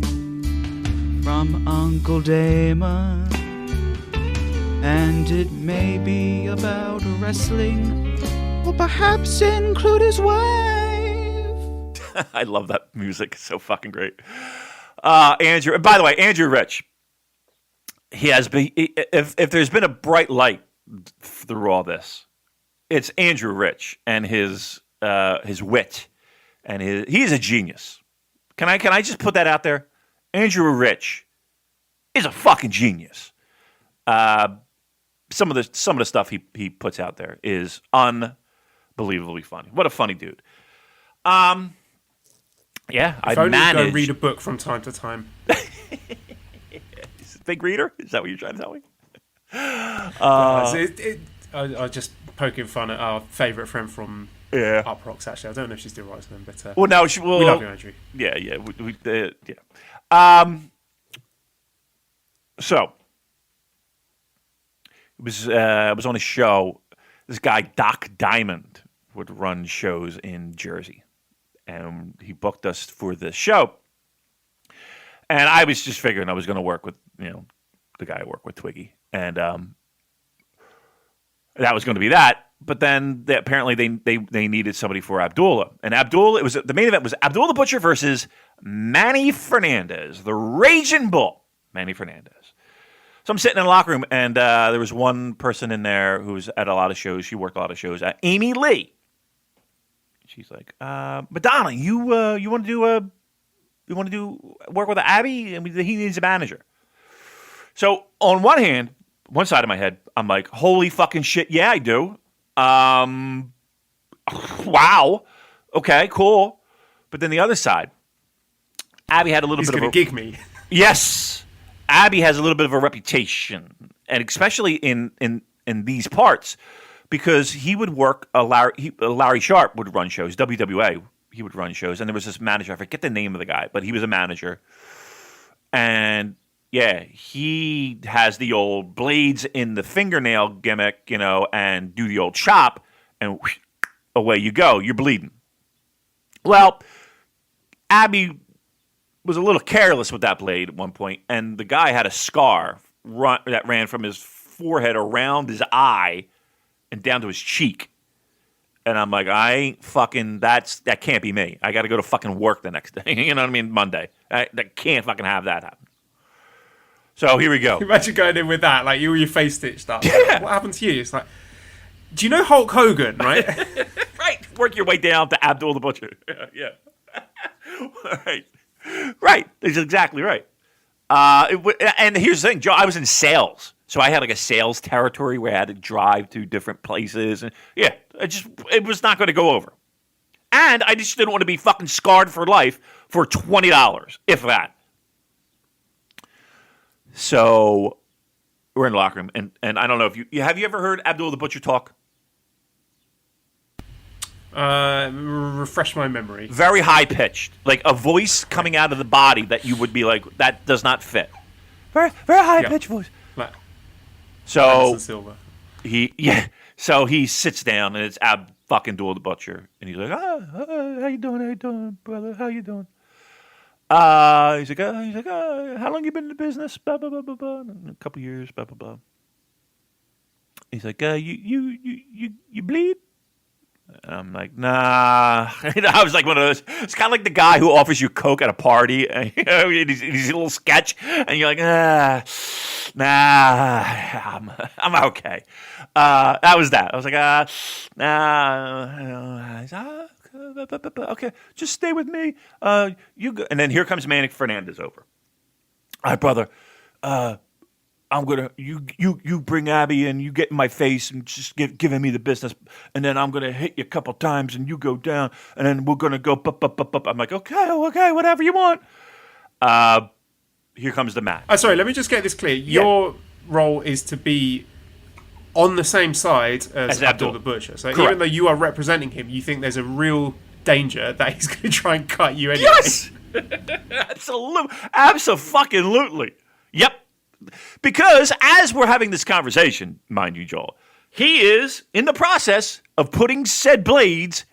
Speaker 6: from Uncle Damon. And it may be about wrestling, or perhaps include his wife.
Speaker 3: I love that music. It's so fucking great. Andrew, by the way, Andrew Rich, he has been, if there's been a bright light through all this, it's Andrew Rich and his wit, and he's a genius. Can I just put that out there? Andrew Rich is a fucking genius. Some of the stuff he puts out there is unbelievably funny. What a funny dude. Yeah,
Speaker 2: I managed. Go read a book from time to time.
Speaker 3: Big reader? Is that what you're trying to tell me?
Speaker 2: I was just poking fun at our favourite friend from Up Rocks. Actually, I don't know if she still writes them, but
Speaker 3: we love
Speaker 2: you, Andrew.
Speaker 3: Yeah. Yeah. So it was on a show. This guy Doc Diamond would run shows in Jersey. And he booked us for this show. And I was just figuring I was going to work with, the guy I work with, Twiggy. And that was going to be that. But then apparently they needed somebody for Abdullah. And the main event was Abdullah the Butcher versus Manny Fernandez, the Raging Bull, Manny Fernandez. So I'm sitting in the locker room, and there was one person in there who was at a lot of shows. She worked a lot of shows. Amy Lee. She's like, Madonna, you want to do work with Abby? I mean, he needs a manager. So on one side of my head, I'm like, holy fucking shit, yeah, I do. Wow, okay, cool. But then the other side, Abby had a little bit of
Speaker 2: a gig me.
Speaker 3: Yes, Abby has a little bit of a reputation, and especially in these parts. Because he would work, Larry Sharp would run shows, WWA, he would run shows, and there was this manager, I forget the name of the guy, but he was a manager. And, yeah, he has the old blades in the fingernail gimmick, and do the old chop, and whoosh, away you go, you're bleeding. Well, Abby was a little careless with that blade at one point, and the guy had a scar that ran from his forehead around his eye and down to his cheek. And I'm like, I ain't fucking, that can't be me. I got to go to fucking work the next day. You know what I mean? Monday. That can't fucking have that happen. So here we go.
Speaker 2: Imagine going in with that, like you were your face stitched up. Like, what happened to you? It's like, do you know Hulk Hogan, right?
Speaker 3: Right. Work your way down to Abdullah the Butcher. Yeah. Right. That's exactly right. And here's the thing, Joe, I was in sales. So I had like a sales territory where I had to drive to different places. And it was not going to go over. And I just didn't want to be fucking scarred for life for $20, if that. So we're in the locker room, and I don't know if you have you ever heard Abdullah the Butcher talk?
Speaker 2: Refresh my memory.
Speaker 3: Very high pitched, like a voice coming out of the body that you would be like, that does not fit. Very high pitched voice.
Speaker 2: Like
Speaker 3: So
Speaker 2: Anderson Silva.
Speaker 3: So he sits down, and it's fucking Abdullah the Butcher, and he's like, how you doing, brother? How you doing? He's like, how long you been in the business? Blah blah blah blah blah. A couple years. Blah blah blah. He's like, you bleed? I'm like, nah. I was like one of those. It's kind of like the guy who offers you Coke at a party. And, he's a little sketch, and you're like, nah, I'm okay. That was that. I was like, nah. Okay, just stay with me. You go. And then here comes Manny Fernandez over. All right, brother. I'm gonna you bring Abby and you get in my face and just giving me the business, and then I'm gonna hit you a couple times and you go down, and then we're gonna go up. I'm like, okay, whatever you want. Here comes the match.
Speaker 2: Sorry, let me just get this clear. Your role is to be on the same side as Abdullah the Butcher. So
Speaker 3: Correct.
Speaker 2: even though you are representing him, you think there's a real danger that he's going to try and cut you anyway.
Speaker 3: Yes, absolutely. Yep. Because as we're having this conversation, mind you, Joel, he is in the process of putting said blades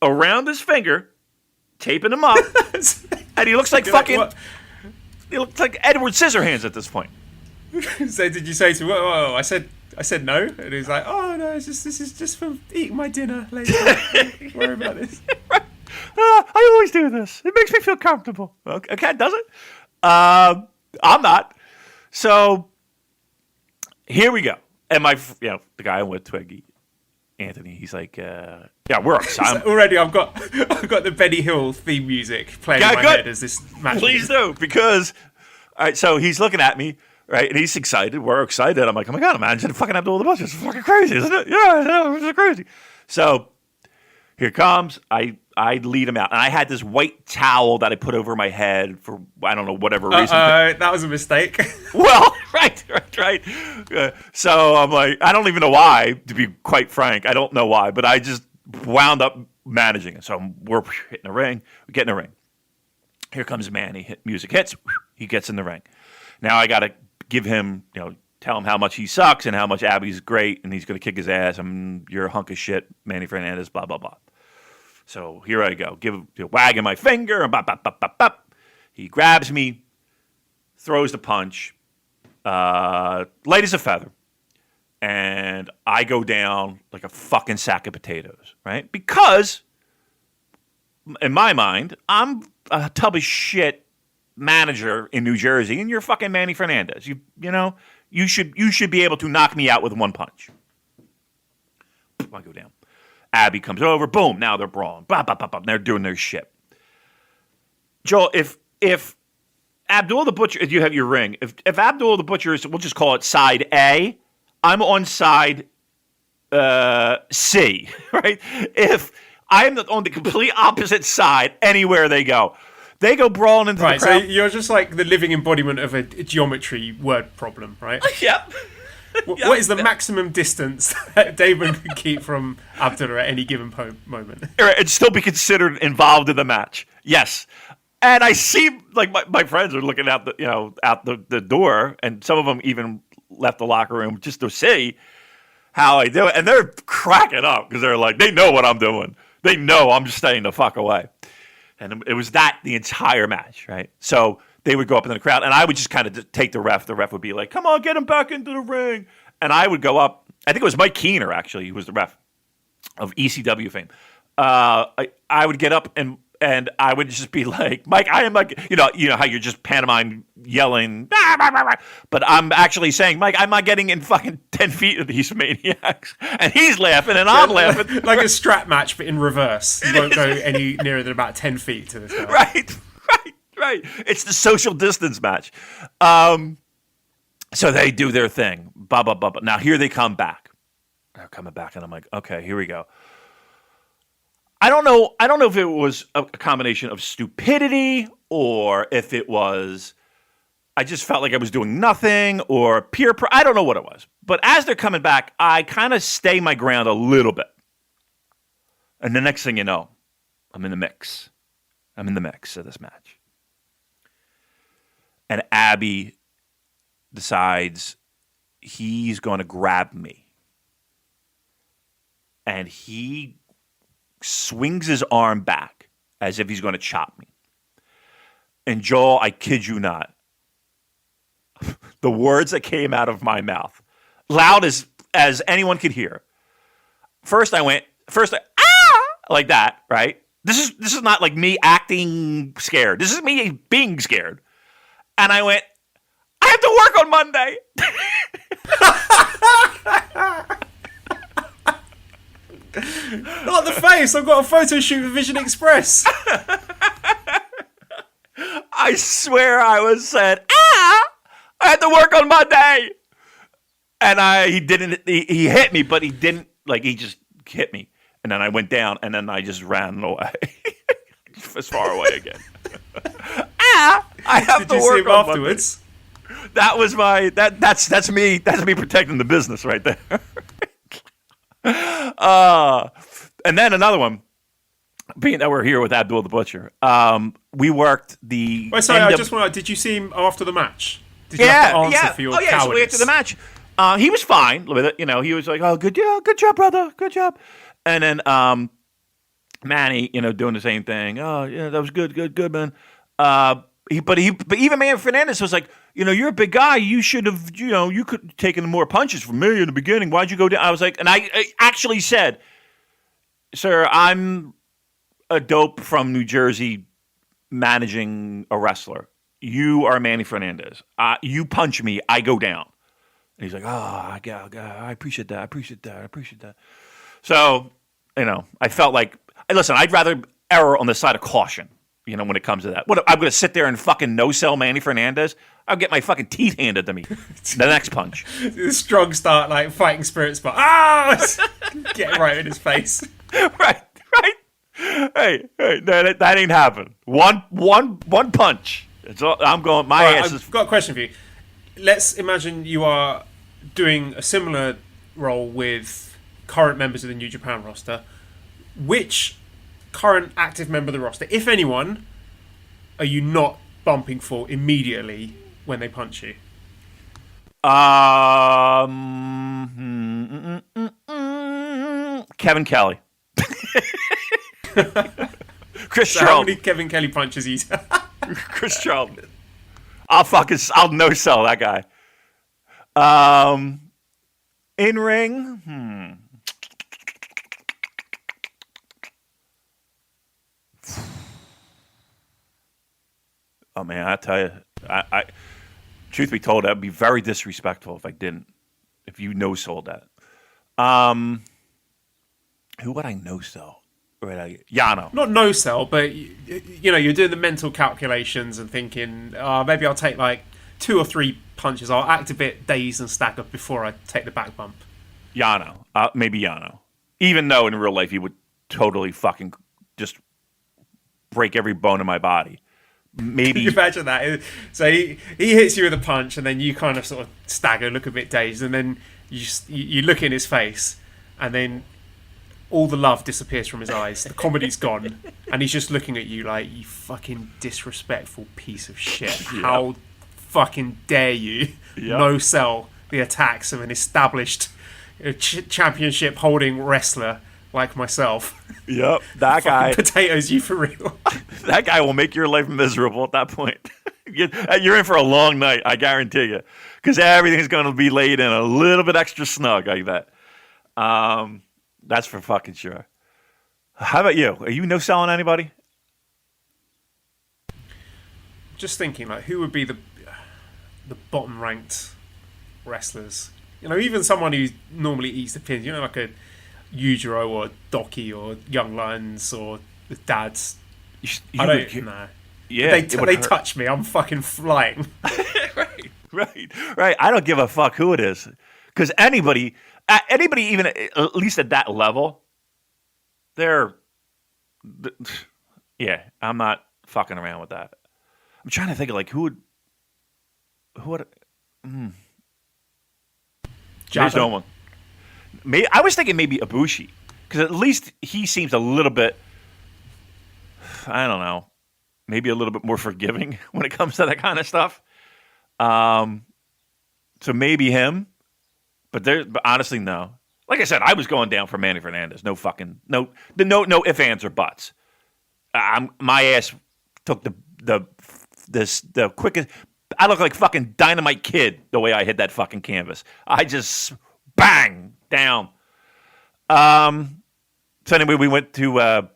Speaker 3: around his finger, taping them up, and he looks like fucking. He looks like Edward Scissorhands at this point.
Speaker 2: So did you say to him, whoa, I said no? And he's like, oh no, this is just for eating my dinner later. Don't worry about this.
Speaker 3: I always do this. It makes me feel comfortable. Okay, does it? I'm not. So here we go. And the guy I'm with, Twiggy, Anthony, he's like, yeah, we're outside.
Speaker 2: So already I've got the Benny Hill theme music playing in my head as this match.
Speaker 3: Please do, because all right, so he's looking at me, right, and he's excited. We're excited. I'm like, oh my god, imagine fucking Abdullah the Butcher. It's fucking crazy, isn't it? Yeah, it's crazy. So here comes. I lead him out, and I had this white towel that I put over my head for I don't know whatever reason.
Speaker 2: That was a mistake.
Speaker 3: Well, right. So I'm like, I don't even know why, to be quite frank. I don't know why, but I just wound up managing it. So we're hitting the ring. We get in the ring. Here comes Manny. Music hits. He gets in the ring. Now I got to give him, tell him how much he sucks and how much Abby's great, and he's going to kick his ass. You're a hunk of shit, Manny Fernandez, blah, blah, blah. So here I go, wagging my finger, and bop, bop, bop, bop, bop. He grabs me, throws the punch, light as a feather, and I go down like a fucking sack of potatoes, right? Because, in my mind, I'm a tub of shit manager in New Jersey, and you're fucking Manny Fernandez. You should be able to knock me out with one punch. I go down. Abby comes over, boom, now they're brawling. Bop, bop, bop, bop. They're doing their shit. Joel, if Abdullah the Butcher, if you have your ring, if Abdullah the Butcher is, we'll just call it side A, I'm on side C, right? If I'm on the complete opposite side, anywhere they go brawling into the crowd.
Speaker 2: Right, so you're just like the living embodiment of a geometry word problem, right?
Speaker 3: Yep.
Speaker 2: What is the maximum distance that Damon can keep from Abdullah at any given moment?
Speaker 3: And still be considered involved in the match. Yes. And I see, like, my friends are looking out the door, and some of them even left the locker room just to see how I do it. And they're cracking up because they're like, they know what I'm doing. They know I'm just staying the fuck away. And it was that the entire match, right? So they would go up in the crowd, and I would just kind of take the ref. The ref would be like, come on, get him back into the ring. And I would go up. I think it was Mike Keener, actually, who was the ref of ECW fame. I would get up, and I would just be like, Mike, I am like, you know how you're just pantomime yelling, but I'm actually saying, Mike, I'm not getting in fucking 10 feet of these maniacs. And he's laughing, and I'm laughing.
Speaker 2: Like a strap match, but in reverse. You won't go any nearer than about 10 feet to this guy.
Speaker 3: Right. It's the social distance match. So they do their thing. Blah, blah, blah, blah. Now here they come back. They're coming back, and I'm like, okay, here we go. I don't know if it was a combination of stupidity or if it was I just felt like I was doing nothing or I don't know what it was. But as they're coming back, I kind of stay my ground a little bit. And the next thing you know, I'm in the mix. I'm in the mix of this match. And Abby decides he's going to grab me. And he swings his arm back as if he's going to chop me. And Joel, I kid you not, the words that came out of my mouth, loud as anyone could hear. First, ah, like that, right? This is not like me acting scared. This is me being scared. And I went, I have to work on Monday.
Speaker 2: Not the face. I've got a photo shoot with Vision Express.
Speaker 3: I swear I said, I had to work on Monday. And he hit me, but he didn't, like, he just hit me. And then I went down, and then I just ran away. As far away again. I have to work on
Speaker 2: afterwards.
Speaker 3: Monday. That was that's me protecting the business right there. And then another one, being that we're here with Abdullah the Butcher, we worked the.
Speaker 2: Wait, sorry, did you see him after the match? Did you have to answer for your cowardice?
Speaker 3: So after the match, he was fine with it. You know, he was like, "Oh, good job, brother, good job." And then Manny, doing the same thing. Oh, yeah, that was good, man. But even man Fernandez was like, you're a big guy. You should have, you could have taken more punches from me in the beginning. Why'd you go down? I was like, and I actually said, sir, I'm a dope from New Jersey managing a wrestler. You are Manny Fernandez. You punch me, I go down. And he's like, oh, I appreciate that. So, I felt like, listen, I'd rather err on the side of caution, when it comes to that. What, I'm going to sit there and fucking no-sell Manny Fernandez? I'll get my fucking teeth handed to me. The next punch.
Speaker 2: The strong start, like, fighting spirit spot. Get right in his face.
Speaker 3: Right. Hey, that ain't happened. One punch. It's all, I'm going, my ass is...
Speaker 2: I've got a question for you. Let's imagine you are doing a similar role with current members of the New Japan roster. Which current active member of the roster, if anyone, are you not bumping for immediately when they punch you?
Speaker 3: Kevin Kelly. Chris
Speaker 2: So
Speaker 3: Charlton.
Speaker 2: how many Kevin Kelly punches he's
Speaker 3: Chris Charlton. I'll no-sell that guy. In ring, Oh man, I tell you, I truth be told, that'd be very disrespectful if you no-sold that. Who would I no-sell? Yano.
Speaker 2: Not no-sell, but you're doing the mental calculations and thinking, maybe I'll take like 2 or 3 punches. I'll act a bit dazed and staggered before I take the back bump.
Speaker 3: Yano. Maybe Yano. Even though in real life he would totally fucking just break every bone in my body. Maybe.
Speaker 2: Can you imagine that? So he hits you with a punch, and then you kind of sort of stagger, look a bit dazed, and then you look in his face, and then all the love disappears from his eyes. The comedy's gone, and he's just looking at you like, you fucking disrespectful piece of shit.
Speaker 3: Yep.
Speaker 2: How fucking dare you no-sell the attacks of an established championship holding wrestler like myself.
Speaker 3: Yep, that guy.
Speaker 2: Potatoes, you for real.
Speaker 3: That guy will make your life miserable at that point. You're in for a long night, I guarantee you, because everything's going to be laid in a little bit extra snug, I bet. That's for fucking sure. How about you? Are you no-selling anybody?
Speaker 2: Just thinking, like, who would be the bottom-ranked wrestlers? Even someone who normally eats the pins. Like a Yujiro or Doki or Young Lions or the dads. I don't know.
Speaker 3: Yeah,
Speaker 2: they touch me, I'm fucking flying.
Speaker 3: Right. I don't give a fuck who it is, because anybody even at least at that level, they're Yeah, I'm not fucking around with that. I'm trying to think of like who would. There's no one. I was thinking maybe Ibushi, because at least he seems a little bit, I don't know, maybe a little bit more forgiving when it comes to that kind of stuff. So maybe him, but honestly, no. Like I said, I was going down for Manny Fernandez. No ifs, ands, or buts. My ass took the quickest. I look like fucking Dynamite Kid the way I hit that fucking canvas. I just bang down. So anyway, we went to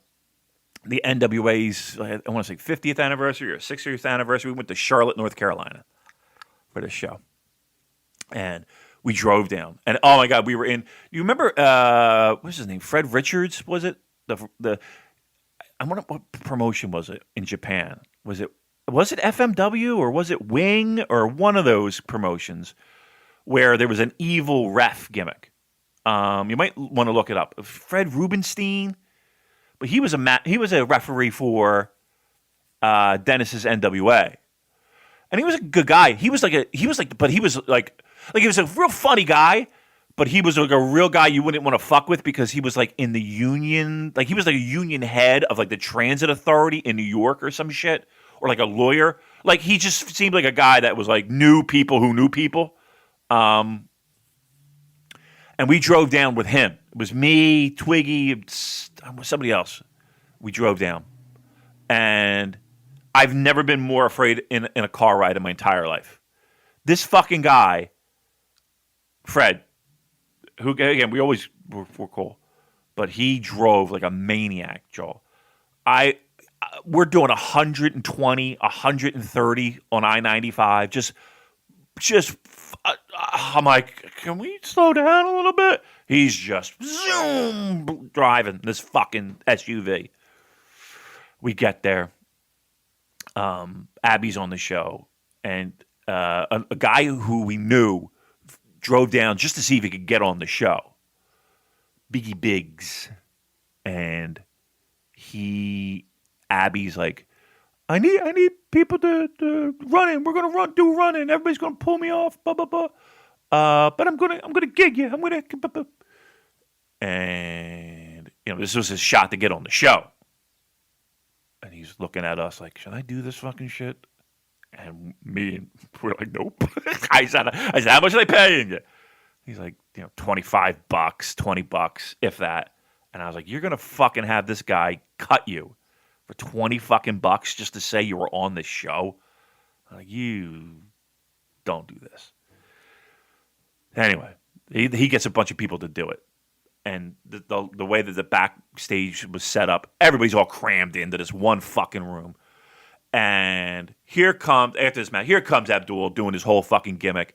Speaker 3: the NWA's, I want to say 50th anniversary or 60th anniversary. We went to Charlotte, North Carolina for this show. And we drove down. And oh my God, we were in, you remember, what's his name? Fred Richards, was it? I wonder what promotion was it in Japan? Was it FMW or was it Wing or one of those promotions where there was an evil ref gimmick? You might want to look it up. Fred Rubenstein, but he was a referee for Dennis's NWA, and he was a good guy. He was like a real funny guy, but he was like a real guy you wouldn't want to fuck with because he was like in the union, like he was like a union head of like the transit authority in New York or some shit, or like a lawyer. Like he just seemed like a guy that was like knew people who knew people. And we drove down with him. It was me, Twiggy, somebody else. We drove down. And I've never been more afraid in a car ride in my entire life. This fucking guy, Fred, who, again, we always were cool, but he drove like a maniac, Joel. We're doing 120, 130 on I-95. I'm like, can we slow down a little bit? He's just zoom driving this fucking SUV. We get there. Abby's on the show, and a guy who we knew drove down just to see if he could get on the show. Biggie Biggs, and Abby's like, I need people to run in. We're gonna do running. Everybody's gonna pull me off. Blah blah blah. But I'm gonna gig you. And this was his shot to get on the show. And he's looking at us like, should I do this fucking shit? And we're like, nope. I said, how much are they paying you? He's like, $25, $20, if that. And I was like, you're gonna fucking have this guy cut you for 20 fucking bucks just to say you were on this show? I'm like, you don't do this. Anyway, he gets a bunch of people to do it. And the way that the backstage was set up, everybody's all crammed into this one fucking room. And after this match, here comes Abdul doing his whole fucking gimmick.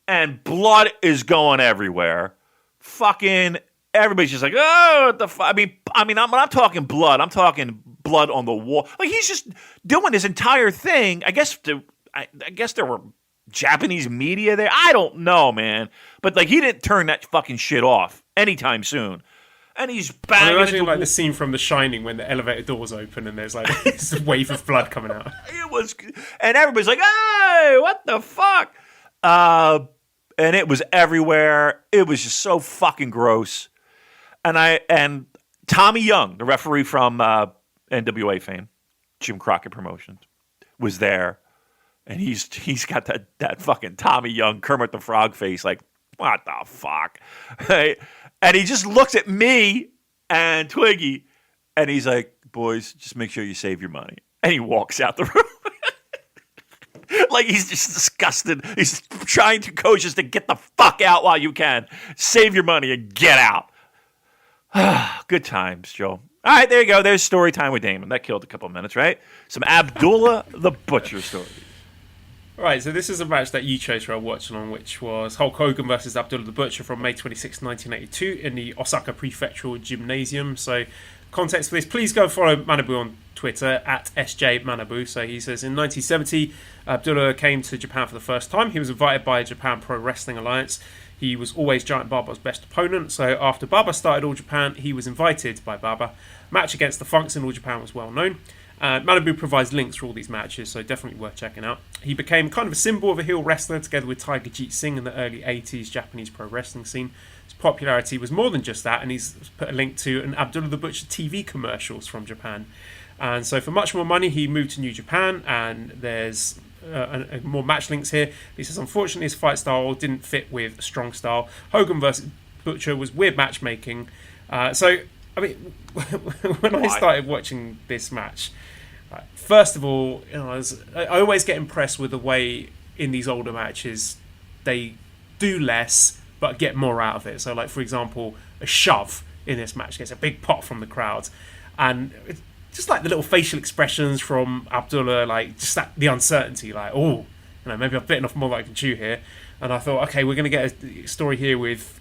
Speaker 3: And blood is going everywhere. Fucking everybody's just like, oh, what the fuck? When I'm talking blood, I'm talking blood on the wall. Like, he's just doing his entire thing. I guess there were Japanese media there. I don't know, man. But like, he didn't turn that fucking shit off anytime soon. And he's banging.
Speaker 2: I'm imagining like the scene from The Shining when the elevator doors open and there's like this wave of blood coming out.
Speaker 3: It was, and everybody's like, "Hey, what the fuck?" And it was everywhere. It was just so fucking gross. And Tommy Young, the referee from NWA fame, Jim Crockett Promotions, was there, and he's got that fucking Tommy Young Kermit the Frog face, like, what the fuck? And he just looks at me and Twiggy, and he's like, boys, just make sure you save your money. And he walks out the room. Like, he's just disgusted. He's trying to coach us to get the fuck out while you can. Save your money and get out. Good times, Joe. All right, there you go. There's story time with Damon. That killed a couple minutes, right? Some Abdullah the Butcher story.
Speaker 2: Right, so this is a match that you chose for our watch along, which was Hulk Hogan versus Abdullah the Butcher from May 26, 1982 in the Osaka Prefectural Gymnasium. So, context for this, please go follow Manabu on Twitter at SJ Manabu. So he says, in 1970, Abdullah came to Japan for the first time. He was invited by Japan Pro Wrestling Alliance. He was always Giant Baba's best opponent, so after Baba started All Japan, he was invited by Baba. Match against the Funks in All Japan was well known. Malibu provides links for all these matches, so definitely worth checking out. He became kind of a symbol of a heel wrestler together with Tiger Jeet Singh in the early 80s Japanese pro wrestling scene. His popularity was more than just that, and he's put a link to an Abdullah the Butcher TV commercials from Japan. And so for much more money, he moved to New Japan, and there's more match links here. He says, unfortunately, his fight style didn't fit with Strong Style. Hogan versus Butcher was weird matchmaking. So, I mean, when I started watching this match, first of all, I always get impressed with the way in these older matches they do less but get more out of it. So, like, for example, a shove in this match gets a big pop from the crowd. And just like the little facial expressions from Abdullah, like just the uncertainty, like, oh, maybe I've bitten off more than I can chew here. And I thought, okay, we're going to get a story here with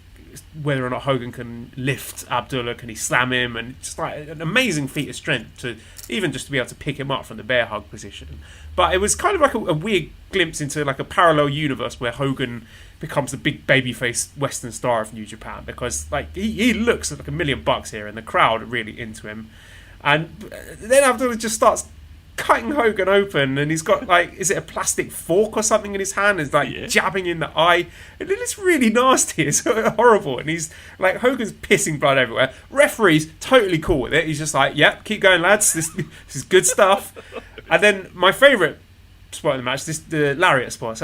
Speaker 2: whether or not Hogan can lift Abdullah, can he slam him, and just like an amazing feat of strength to even just to be able to pick him up from the bear hug position. But it was kind of like a weird glimpse into like a parallel universe where Hogan becomes the big babyface Western star of New Japan, because like he looks like $1 million here, and the crowd are really into him. And then Abdullah just starts cutting Hogan open, and he's got like, is it a plastic fork or something in his hand? It's like jabbing in the eye, and it's really nasty. It's horrible, and he's like, Hogan's pissing blood everywhere. Referee's totally cool with it. He's just like, yep, keep going, lads. This is good stuff. And then my favourite spot in the match, the lariat spot.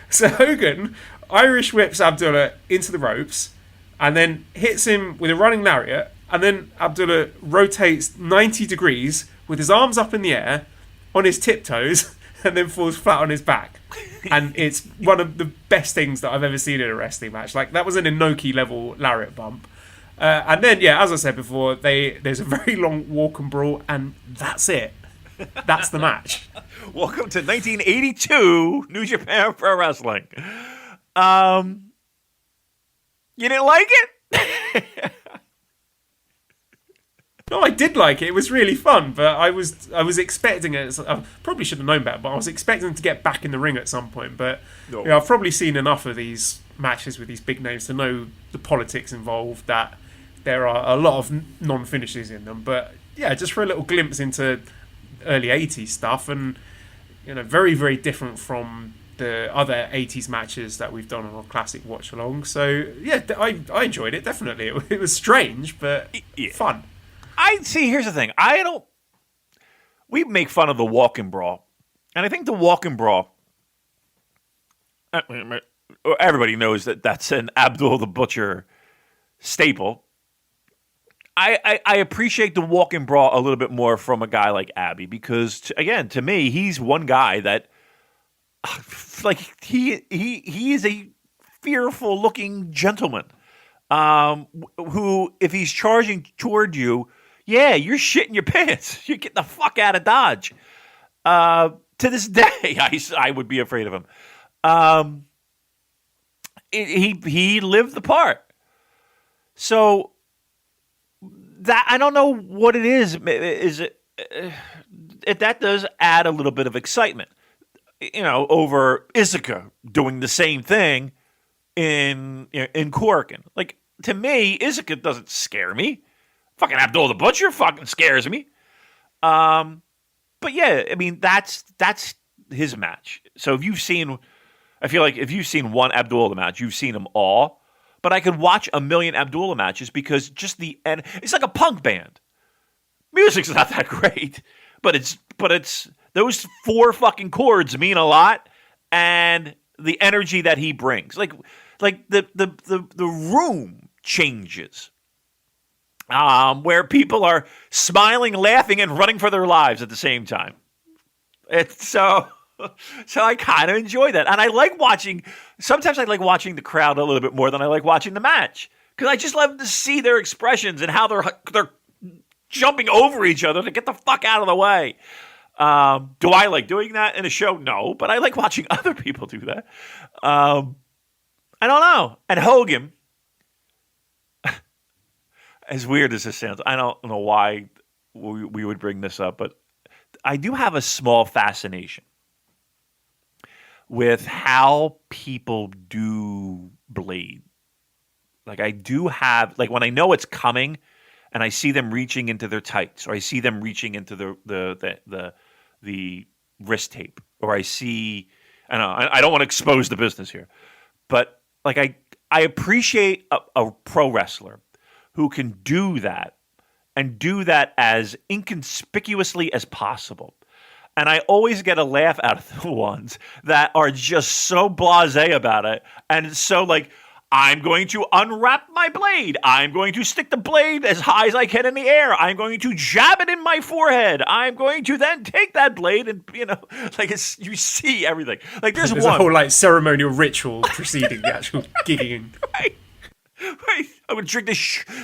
Speaker 2: So Hogan Irish whips Abdullah into the ropes, and then hits him with a running lariat. And then Abdullah rotates 90 degrees with his arms up in the air on his tiptoes and then falls flat on his back. And it's one of the best things that I've ever seen in a wrestling match. Like, that was an Inoki level lariat bump. And then, yeah, as I said before, there's a very long walk and brawl, and that's it. That's the match.
Speaker 3: Welcome to 1982 New Japan Pro Wrestling. You didn't like it?
Speaker 2: No, I did like it. It was really fun, but I was expecting it. I probably should have known better, but I was expecting to get back in the ring at some point. But I've probably seen enough of these matches with these big names to know the politics involved, that there are a lot of non-finishes in them. But yeah, just for a little glimpse into early 80s stuff, and very, very different from the other 80s matches that we've done on our classic watch along. So yeah, I enjoyed it, definitely. It was strange, but fun.
Speaker 3: I see. Here's the thing. We make fun of the walk and brawl, and I think the walk and brawl. Everybody knows that that's an Abdullah the Butcher staple. I appreciate the walk and brawl a little bit more from a guy like Abby, because to me, he's one guy that, like, he is a fearful looking gentleman, who, if he's charging toward you, yeah, you're shitting your pants. You get the fuck out of Dodge. To this day, I would be afraid of him. He lived the part. So that, I don't know what it is. Is it that does add a little bit of excitement, over Izuka doing the same thing in Korakuen. Like, to me, Izuka doesn't scare me. Fucking Abdullah the Butcher fucking scares me. But yeah, I mean, that's his match. So I feel like if you've seen one Abdullah match, you've seen them all. But I could watch a million Abdullah matches, because just it's like a punk band. Music's not that great, but it's those 4 fucking chords mean a lot, and the energy that he brings, like the room changes. Where people are smiling, laughing, and running for their lives at the same time. So I kind of enjoy that. And sometimes I like watching the crowd a little bit more than I like watching the match, because I just love to see their expressions and how they're jumping over each other to get the fuck out of the way. Do I like doing that in a show? No, but I like watching other people do that. I don't know. And Hogan, as weird as this sounds, I don't know why we would bring this up, but I do have a small fascination with how people do Blade Like I do have, like when I know it's coming, and I see them reaching into their tights, or I see them reaching into the wrist tape, or I see, I don't want to expose the business here, but like I appreciate a pro wrestler who can do that and do that as inconspicuously as possible. And I always get a laugh out of the ones that are just so blasé about it. And it's so like, I'm going to unwrap my blade. I'm going to stick the blade as high as I can in the air. I'm going to jab it in my forehead. I'm going to then take that blade and, like you see everything. Like there's
Speaker 2: a
Speaker 3: one
Speaker 2: whole like ceremonial ritual preceding the actual gigging.
Speaker 3: Right. I'm going to drink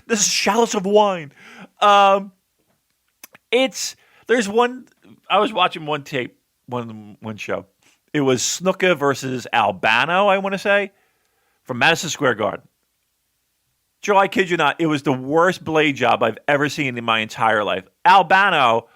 Speaker 3: this chalice of wine. There's one. I was watching one tape, one show. It was Snuka versus Albano, I want to say, from Madison Square Garden. Joe, I kid you not, it was the worst blade job I've ever seen in my entire life. Albano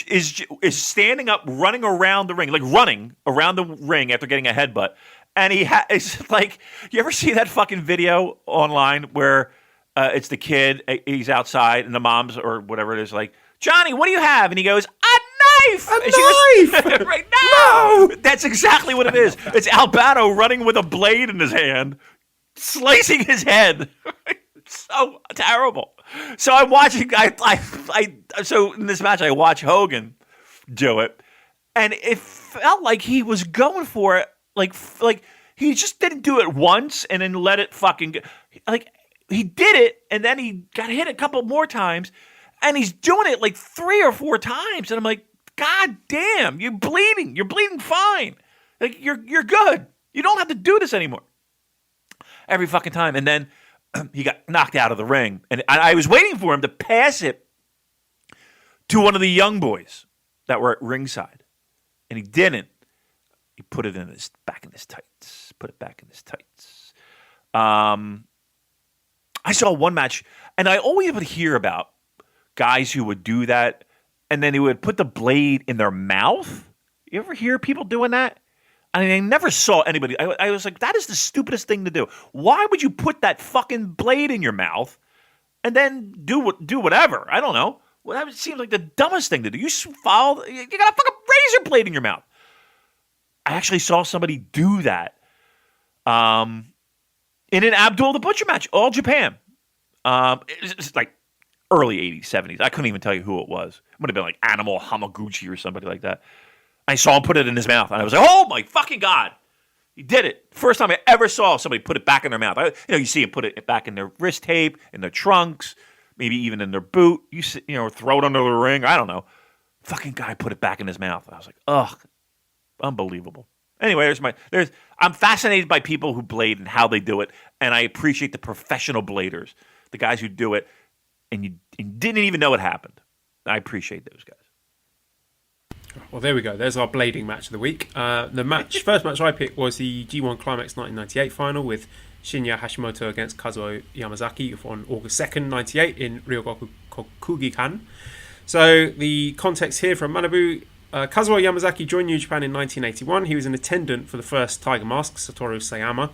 Speaker 3: is standing up, running around the ring, like running around the ring after getting a headbutt. And it's like, you ever see that fucking video online where it's the kid, he's outside, and the mom's or whatever it is like, Johnny, what do you have? And he goes, a knife!
Speaker 2: A knife!
Speaker 3: Goes, right, no! That's exactly what it is. It's Albano running with a blade in his hand, slicing his head. It's so terrible. So I'm watching, so in this match, I watch Hogan do it, and it felt like he was going for it, like he just didn't do it once and then let it fucking go. Like, he did it, and then he got hit a couple more times, and he's doing it like 3 or 4 times, and I'm like, God damn, you're bleeding. You're bleeding fine. Like, you're good. You don't have to do this anymore. Every fucking time. And then he got knocked out of the ring, and I was waiting for him to pass it to one of the young boys that were at ringside, and he didn't. He put it back in his tights. Put it back in his tights. I saw one match, and I always would hear about guys who would do that, and then they would put the blade in their mouth. You ever hear people doing that? I mean, I never saw anybody. I was like, that is the stupidest thing to do. Why would you put that fucking blade in your mouth and then do whatever? I don't know. Well, that seems like the dumbest thing to do. You got a fucking razor blade in your mouth. I actually saw somebody do that in an Abdullah the Butcher match, All Japan. It's like early 80s, 70s. I couldn't even tell you who it was. It would have been like Animal Hamaguchi or somebody like that. I saw him put it in his mouth, and I was like, oh my fucking God. He did it. First time I ever saw somebody put it back in their mouth. You see him put it back in their wrist tape, in their trunks, maybe even in their boot. Throw it under the ring. I don't know. Fucking guy put it back in his mouth. I was like, ugh, unbelievable. Anyway, I'm fascinated by people who blade and how they do it, and I appreciate the professional bladers, the guys who do it, and you didn't even know it happened. I appreciate those guys.
Speaker 2: Well, there we go. There's our blading match of the week. First match I picked was the G1 Climax 1998 final with Shinya Hashimoto against Kazuo Yamazaki on August 2nd, 98 in Ryogoku Kokugikan. So the context here from Manabu, Kazuo Yamazaki joined New Japan in 1981. He was an attendant for the first Tiger Mask, Satoru Sayama.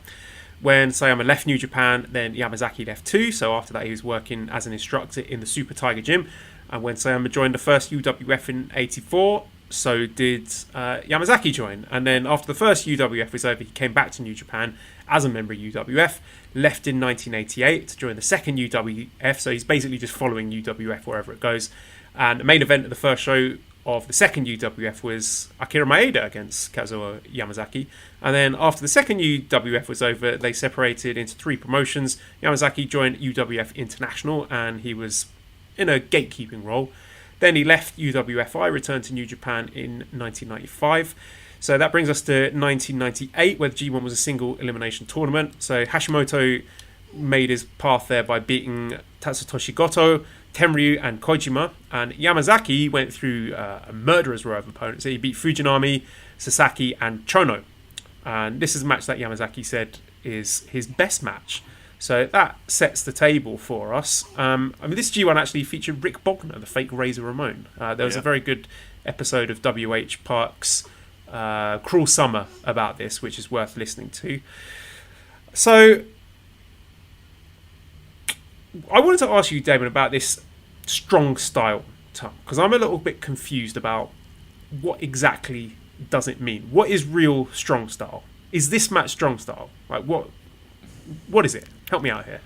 Speaker 2: When Sayama left New Japan, then Yamazaki left too. So after that, he was working as an instructor in the Super Tiger Gym. And when Sayama joined the first UWF in 84, so did Yamazaki join. And then after the first UWF was over, he came back to New Japan as a member of UWF, left in 1988 to join the second UWF. So he's basically just following UWF wherever it goes. And the main event of the first show of the second UWF was Akira Maeda against Kazuo Yamazaki. And then after the second UWF was over, they separated into 3 promotions. Yamazaki joined UWF International, and he was in a gatekeeping role. Then he left UWFI, returned to New Japan in 1995. So that brings us to 1998, where the G1 was a single elimination tournament. So Hashimoto made his path there by beating Tatsutoshi Goto, Tenryu and Kojima. And Yamazaki went through a murderer's row of opponents. So he beat Fujinami, Sasaki and Chono. And this is a match that Yamazaki said is his best match. So that sets the table for us. This G1 actually featured Rick Bogner, the fake Razor Ramon. There was a very good episode of W.H. Park's Cruel Summer about this, which is worth listening to. So I wanted to ask you, Damon, about this strong style term, because I'm a little bit confused about what exactly does it mean. What is real strong style? Is this match strong style? Like, what is it? Help me out here.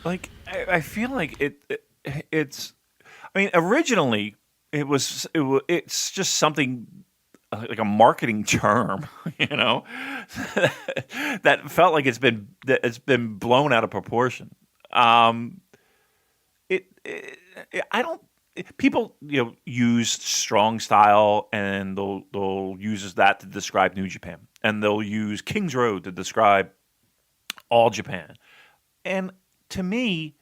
Speaker 3: Like, I feel like it's. I mean, originally it's just something like a marketing term, that felt like it's been blown out of proportion. People use strong style, and they'll use that to describe New Japan, and they'll use King's Road to describe All Japan. And to me,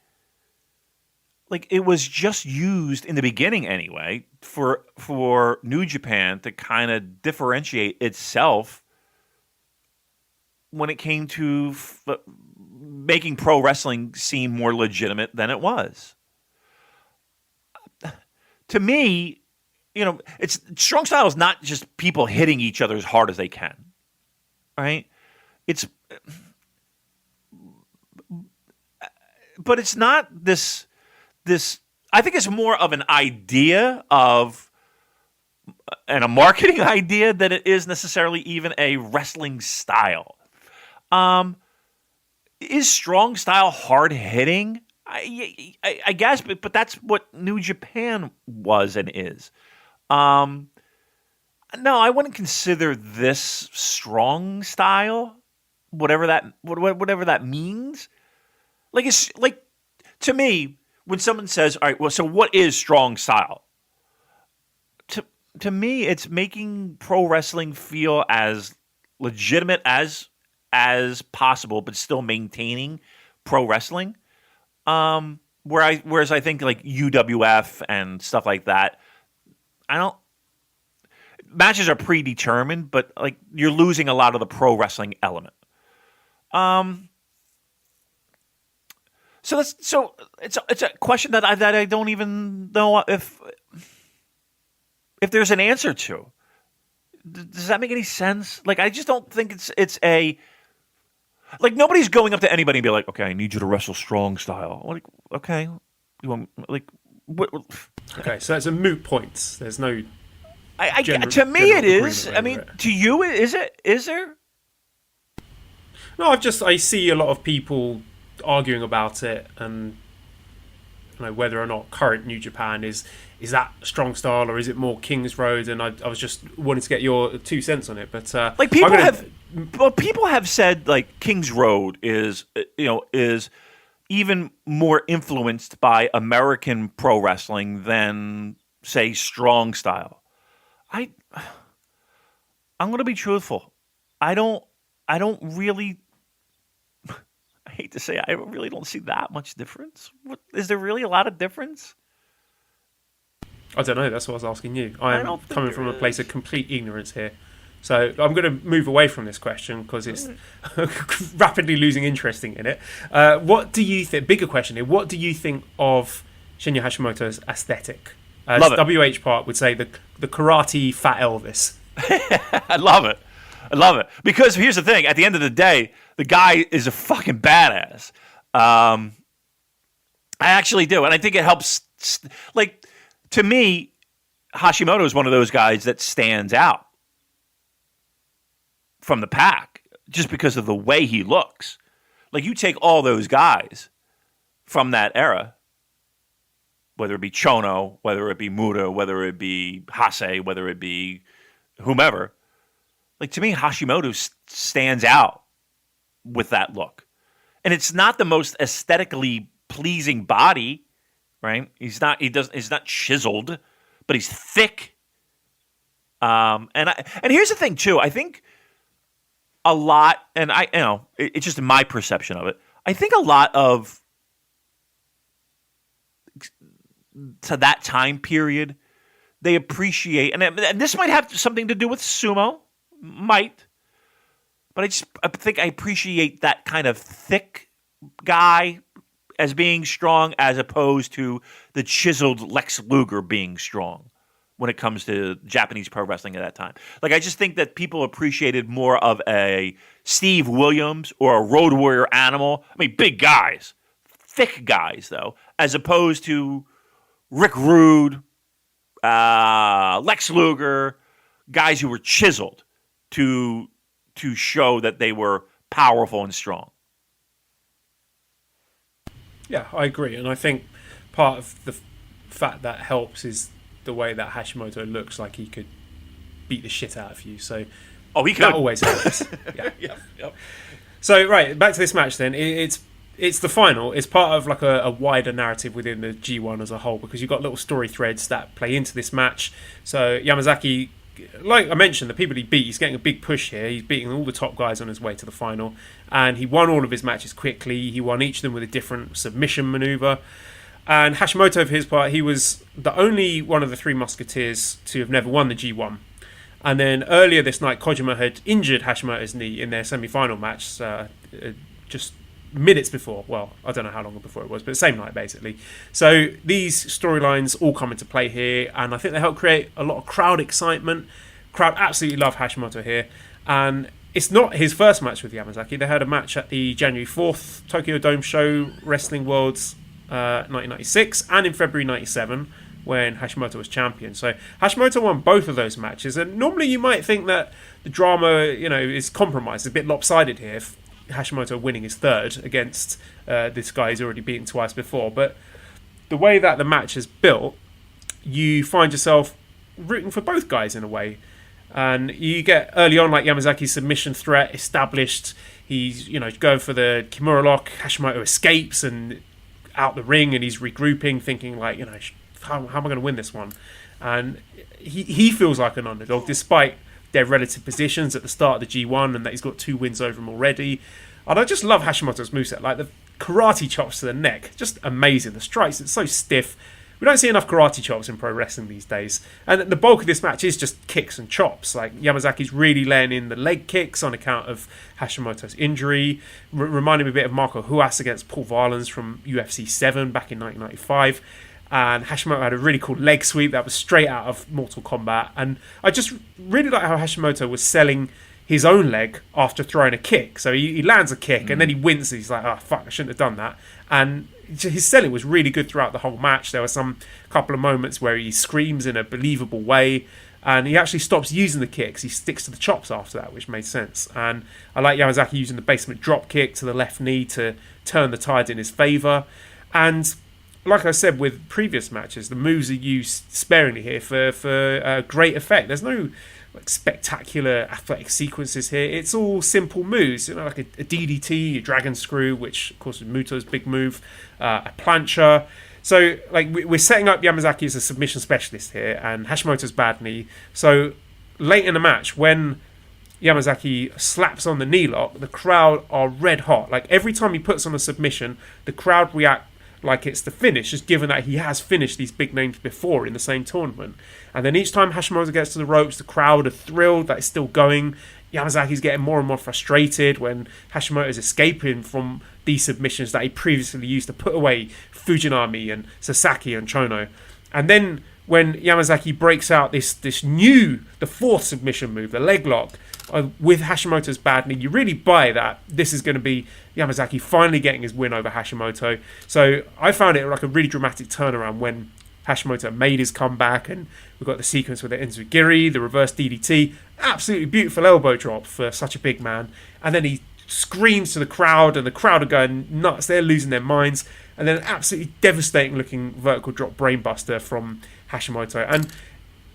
Speaker 3: like, it was just used in the beginning anyway for New Japan to kind of differentiate itself when it came to making pro wrestling seem more legitimate than it was. To me, it's strong style is not just people hitting each other as hard as they can, right? But it's not this. I think it's more of an idea and a marketing idea than it is necessarily even a wrestling style. Is strong style hard hitting? I guess, but that's what New Japan was and is. No, I wouldn't consider this strong style, whatever that means. Like, it's like, to me, when someone says, "All right, well, so what is strong style?" To me, it's making pro wrestling feel as legitimate as possible, but still maintaining pro wrestling. Whereas I think like UWF and stuff like that, matches are predetermined, but like you're losing a lot of the pro wrestling element. So it's a question that I don't even know if there's an answer to. Does that make any sense? Like, I just don't think it's a. Like, nobody's going up to anybody and be like, "Okay, I need you to wrestle strong style." Like, okay, you want like what?
Speaker 2: Okay, so it's a moot point. There's no.
Speaker 3: To me, it is. I mean, to you, is it? Is there?
Speaker 2: No, I see a lot of people arguing about it, and whether or not current New Japan is that strong style or is it more King's Road, and I was just wanting to get your 2 cents on it. But
Speaker 3: like, people have said like King's Road is even more influenced by American pro wrestling than, say, strong style. I'm going to be truthful. I don't really. I hate to say it, I really don't see that much difference. Is there really a lot of difference?
Speaker 2: I don't know. That's what I was asking you. I'm coming from a place of complete ignorance here. So I'm going to move away from this question because it's rapidly losing interest in it. What do you think? Bigger question here. What do you think of Shinya Hashimoto's aesthetic? As WH Park would say, the karate fat Elvis.
Speaker 3: I love it. Because here's the thing. At the end of the day, the guy is a fucking badass. I actually do. And I think it helps. Like, to me, Hashimoto is one of those guys that stands out from the pack just because of the way he looks. Like, you take all those guys from that era, whether it be Chono, whether it be Muda, whether it be Hase, whether it be whomever. Like, to me, Hashimoto stands out with that look. And it's not the most aesthetically pleasing body, right? He's not chiseled, but he's thick. And here's the thing too. I think a lot, and it's just my perception of it. I think a lot of to that time period, they appreciate, and this might have something to do with sumo, but I think I appreciate that kind of thick guy as being strong, as opposed to the chiseled Lex Luger being strong when it comes to Japanese pro wrestling at that time. Like, I just think that people appreciated more of a Steve Williams or a Road Warrior Animal. I mean, big guys, thick guys, though, as opposed to Rick Rude, Lex Luger, guys who were chiseled to show that they were powerful and strong.
Speaker 2: Yeah, I agree. And I think part of the fact that helps is the way that Hashimoto looks like he could beat the shit out of you. So
Speaker 3: he could.
Speaker 2: That always helps. Yeah.
Speaker 3: Yep.
Speaker 2: So, right, back to this match then. It's the final. It's part of like a wider narrative within the G1 as a whole, because you've got little story threads that play into this match. So Yamazaki, like I mentioned, the people he beat, he's getting a big push here. He's beating all the top guys on his way to the final. And he won all of his matches quickly. He won each of them with a different submission maneuver. And Hashimoto, for his part, he was the only one of the three Musketeers to have never won the G1. And then earlier this night, Kojima had injured Hashimoto's knee in their semi-final match, just minutes before. Well, I don't know how long before it was, but the same night, basically. So these storylines all come into play here, and I think they help create a lot of crowd excitement. Crowd absolutely love Hashimoto here. And it's not his first match with Yamazaki. They had a match at the January 4th Tokyo Dome show, Wrestling Worlds 1996, and in February 97, when Hashimoto was champion. So Hashimoto won both of those matches, and normally you might think that the drama, is compromised, a bit lopsided here, if Hashimoto winning his third against this guy he's already beaten twice before. But the way that the match is built, you find yourself rooting for both guys in a way. And you get early on, like, Yamazaki's submission threat established. He's, going for the Kimura lock. Hashimoto escapes and out the ring, and he's regrouping, thinking like, how am I going to win this one? And he feels like an underdog, despite their relative positions at the start of the G1, and that he's got 2 wins over him already. And I just love Hashimoto's moveset, like the karate chops to the neck, just amazing. The strikes, it's so stiff. We don't see enough karate chops in pro wrestling these days. And the bulk of this match is just kicks and chops. Like, Yamazaki's really laying in the leg kicks on account of Hashimoto's injury. Reminding me a bit of Marco Huas against Paul Varlans from UFC 7 back in 1995. And Hashimoto had a really cool leg sweep that was straight out of Mortal Kombat. And I just really like how Hashimoto was selling his own leg after throwing a kick. So he lands a kick and then he winces. He's like, oh, fuck, I shouldn't have done that. And his selling was really good throughout the whole match. There were some couple of moments where he screams in a believable way, and he actually stops using the kicks. He sticks to the chops after that, which made sense. And I like Yamazaki using the basement drop kick to the left knee to turn the tide in his favour. And like I said with previous matches, the moves are used sparingly here for great effect. There's no spectacular athletic sequences here. It's all simple moves, like a DDT, a dragon screw, which of course is Muto's big move, a plancha. So we're setting up Yamazaki as a submission specialist here, and Hashimoto's bad knee. So late in the match, when Yamazaki slaps on the knee lock, the crowd are red hot. Like, every time he puts on a submission, the crowd react like it's the finish, just given that he has finished these big names before in the same tournament. And then each time Hashimoto gets to the ropes, the crowd are thrilled that it's still going. Yamazaki's getting more and more frustrated when Hashimoto's escaping from these submissions that he previously used to put away Fujinami and Sasaki and Chono. And then when Yamazaki breaks out this new, the fourth submission move, the leg lock, with Hashimoto's bad knee, you really buy that this is going to be Yamazaki finally getting his win over Hashimoto. So I found it like a really dramatic turnaround when Hashimoto made his comeback, and we've got the sequence with the Enziguri, the reverse DDT, absolutely beautiful elbow drop for such a big man, and then he screams to the crowd, and the crowd are going nuts, they're losing their minds, and then an absolutely devastating looking vertical drop brainbuster from Hashimoto. And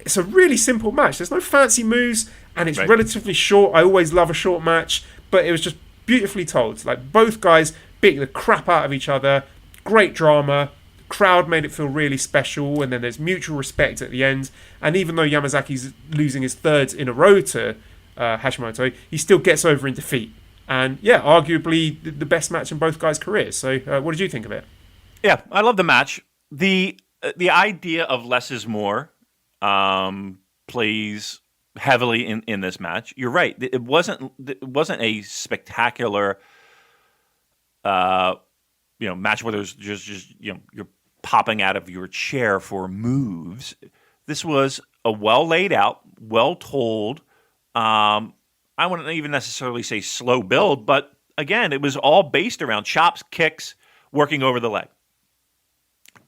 Speaker 2: it's a really simple match. There's no fancy moves, and it's relatively short. I always love a short match, but it was just beautifully told. Like, both guys beating the crap out of each other, great drama, the crowd made it feel really special, and then there's mutual respect at the end. And even though Yamazaki's losing his third in a row to Hashimoto, he still gets over in defeat. And yeah, arguably the best match in both guys' careers. So what did you think of it?
Speaker 3: Yeah, I love the match. The idea of less is more plays heavily in this match. You're right. It wasn't a spectacular match where there's just you're popping out of your chair for moves. This was a well laid out, well told. I wouldn't even necessarily say slow build, but again, it was all based around chops, kicks, working over the leg.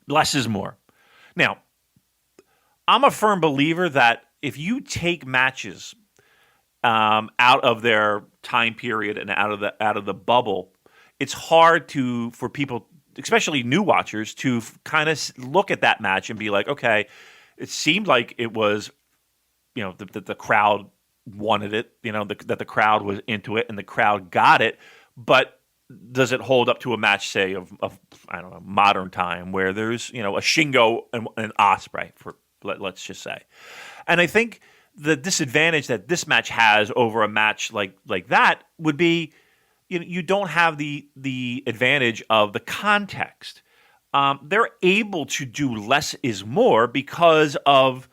Speaker 3: Less is more. Now, I'm a firm believer that if you take matches out of their time period and out of the bubble, it's hard for people, especially new watchers, to kind of look at that match and be like, okay, it seemed like it was, that the crowd wanted it, that the crowd was into it and the crowd got it, but does it hold up to a match, say, of I don't know, modern time where there's, a Shingo and an Ospreay, let's just say. And I think the disadvantage that this match has over a match like that would be, you don't have the advantage of the context. They're able to do less is more because of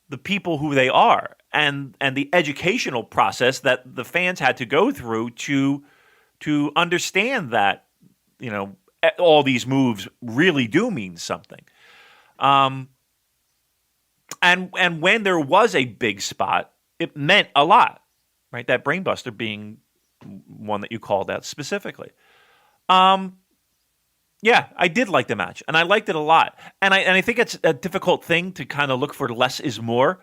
Speaker 3: the people who they are and the educational process that the fans had to go through to understand that, all these moves really do mean something. And when there was a big spot, it meant a lot, right? That brainbuster being one that you called out specifically. Yeah, I did like the match, and I liked it a lot. And I think it's a difficult thing to kind of look for less is more,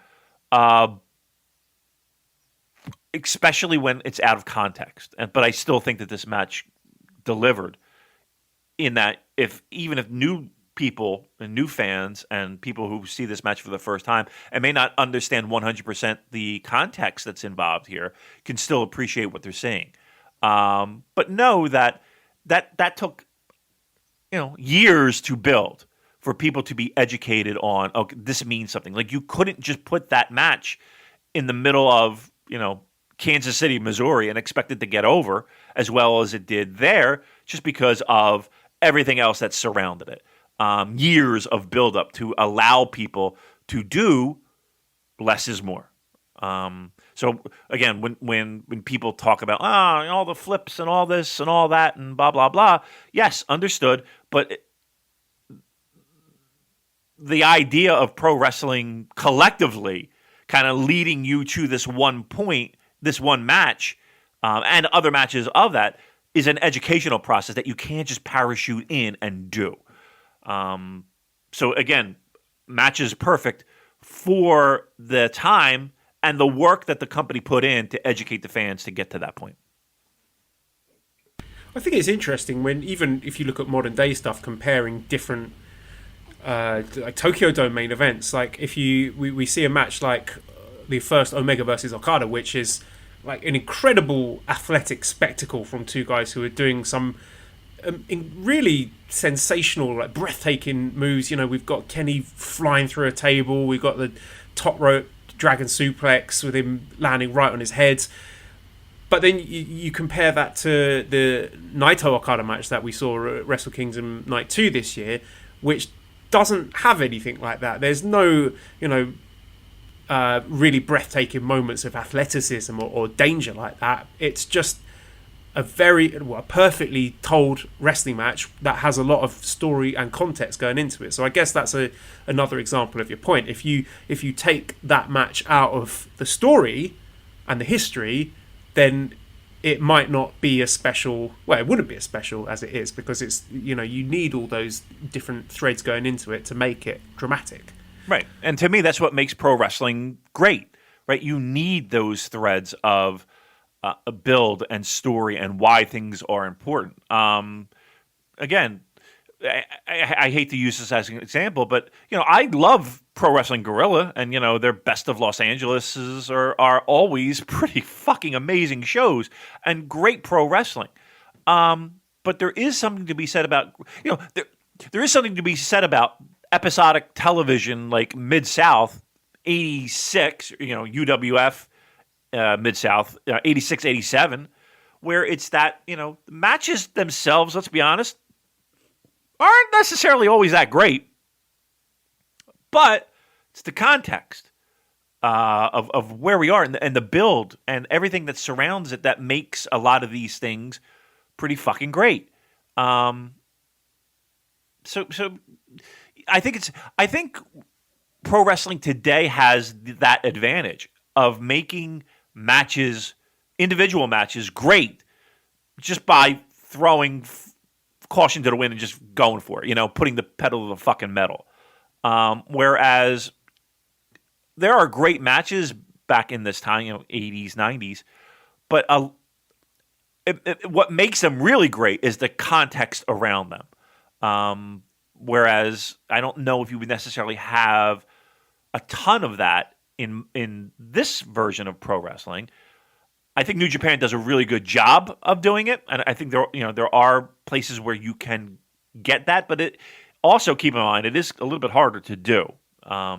Speaker 3: especially when it's out of context. But I still think that this match delivered in that even if new people and new fans and people who see this match for the first time and may not understand 100% the context that's involved here can still appreciate what they're seeing. But know that took years to build for people to be educated on, okay, this means something. Like, you couldn't just put that match in the middle of, Kansas City, Missouri and expect it to get over as well as it did there just because of everything else that surrounded it. Years of buildup to allow people to do less is more. So again, when people talk about all the flips and all this and all that and blah blah blah, yes, understood. But the idea of pro wrestling collectively kind of leading you to this one point, this one match, and other matches of that is an educational process that you can't just parachute in and do. So again, match is perfect for the time and the work that the company put in to educate the fans to get to that point.
Speaker 2: I think it's interesting when, even if you look at modern day stuff, comparing different like Tokyo Dome main events. Like if we see a match like the first Omega versus Okada, which is like an incredible athletic spectacle from two guys who are doing some really sensational, like breathtaking moves. We've got Kenny flying through a table. We've got the top rope dragon suplex with him landing right on his head. But then you compare that to the Naito Okada match that we saw at Wrestle Kingdom Night 2 this year, which doesn't have anything like that. There's no, really breathtaking moments of athleticism or danger like that. It's just a perfectly told wrestling match that has a lot of story and context going into it. So I guess that's another example of your point. If you take that match out of the story and the history, then it might not be as special. Well, it wouldn't be as special as it is because it's you need all those different threads going into it to make it dramatic.
Speaker 3: Right. And to me, that's what makes pro wrestling great, right? You need those threads of a build and story and why things are important. Again, I hate to use this as an example, but I love Pro Wrestling Guerrilla, and their Best of Los Angeles are always pretty fucking amazing shows and great pro wrestling. But there is something to be said about there is something to be said about episodic television like Mid-South 86, UWF Mid-South 86, 87, where it's that the matches themselves, let's be honest, aren't necessarily always that great, but it's the context of where we are and the build and everything that surrounds it that makes a lot of these things pretty fucking great. So I think pro wrestling today has that advantage of making matches, individual matches, great just by throwing caution to the wind and just going for it, putting the pedal to the fucking metal. Whereas there are great matches back in this time, 80s, 90s, but what makes them really great is the context around them. Whereas I don't know if you would necessarily have a ton of that in this version of pro wrestling. I think New Japan does a really good job of doing it, and I think there are places where you can get that, but it also, keep in mind, it is a little bit harder to do. I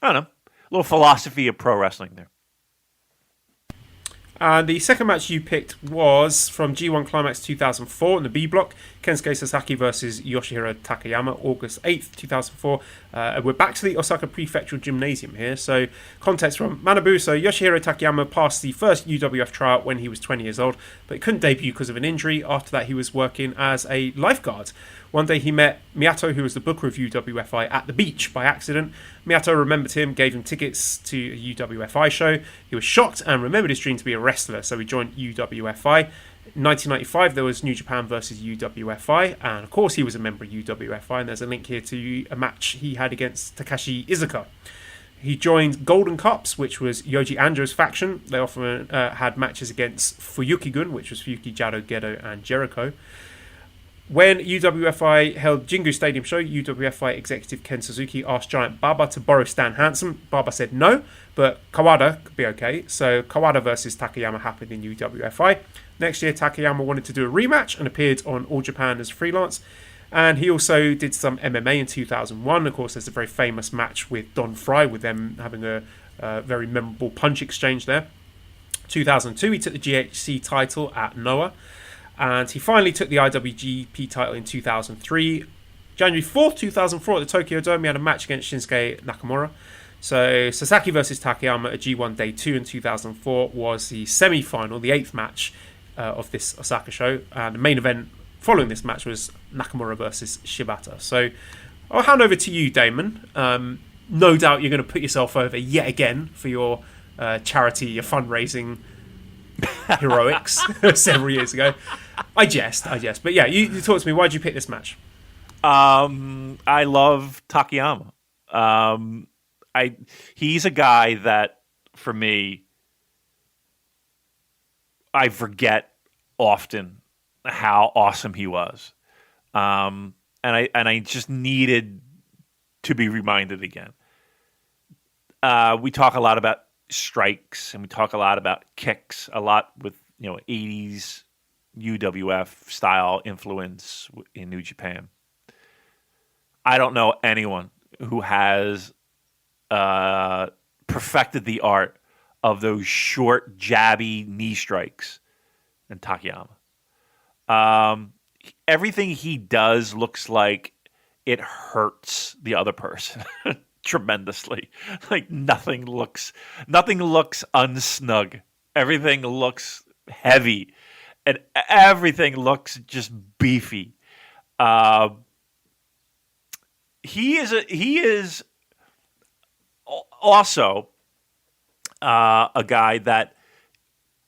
Speaker 3: don't know, a little philosophy of pro wrestling there.
Speaker 2: The second match you picked was from G1 Climax 2004 in the B block, Kensuke Sasaki versus Yoshihiro Takayama, August 8th, 2004. We're back to the Osaka Prefectural Gymnasium here. So, context from Manabu. So, Yoshihiro Takayama passed the first UWF tryout when he was 20 years old, but he couldn't debut because of an injury. After that, he was working as a lifeguard. One day he met Miyato, who was the booker of UWFI, at the beach by accident. Miyato remembered him, gave him tickets to a UWFI show. He was shocked and remembered his dream to be a wrestler, so he joined UWFI. In 1995, there was New Japan versus UWFI, and of course he was a member of UWFI, and there's a link here to a match he had against Takashi Iizuka. He joined Golden Cups, which was Yoji Anjo's faction. They often had matches against Fuyuki-gun, which was Fuyuki, Jado, Gedo, and Jericho. When UWFI held Jingu Stadium show, UWFI executive Ken Suzuki asked Giant Baba to borrow Stan Hansen. Baba said no, but Kawada could be okay. So Kawada versus Takayama happened in UWFI. Next year, Takayama wanted to do a rematch and appeared on All Japan as freelance. And he also did some MMA in 2001. Of course, there's a very famous match with Don Fry, with them having a very memorable punch exchange there. 2002, he took the GHC title at Noah. And he finally took the IWGP title in 2003. January 4th, 2004 at the Tokyo Dome, he had a match against Shinsuke Nakamura. So Sasaki versus Takayama at G1 Day 2 in 2004 was the semi-final, the 8th match of this Osaka show. And the main event following this match was Nakamura versus Shibata. So I'll hand over to you, Damon. No doubt you're going to put yourself over yet again for your charity, your fundraising heroics several years ago. I jest. But yeah, you talk to me. Why did you pick this match?
Speaker 3: I love Takayama. He's a guy that, for me, I forget often how awesome he was. And I just needed to be reminded again. We talk a lot about strikes, and we talk a lot about kicks, a lot with 80s UWF style influence in New Japan. I don't know anyone who has perfected the art of those short, jabby knee strikes than Takayama. Everything he does looks like it hurts the other person tremendously. Like nothing looks unsnug. Everything looks heavy, and everything looks just beefy. He is also a guy that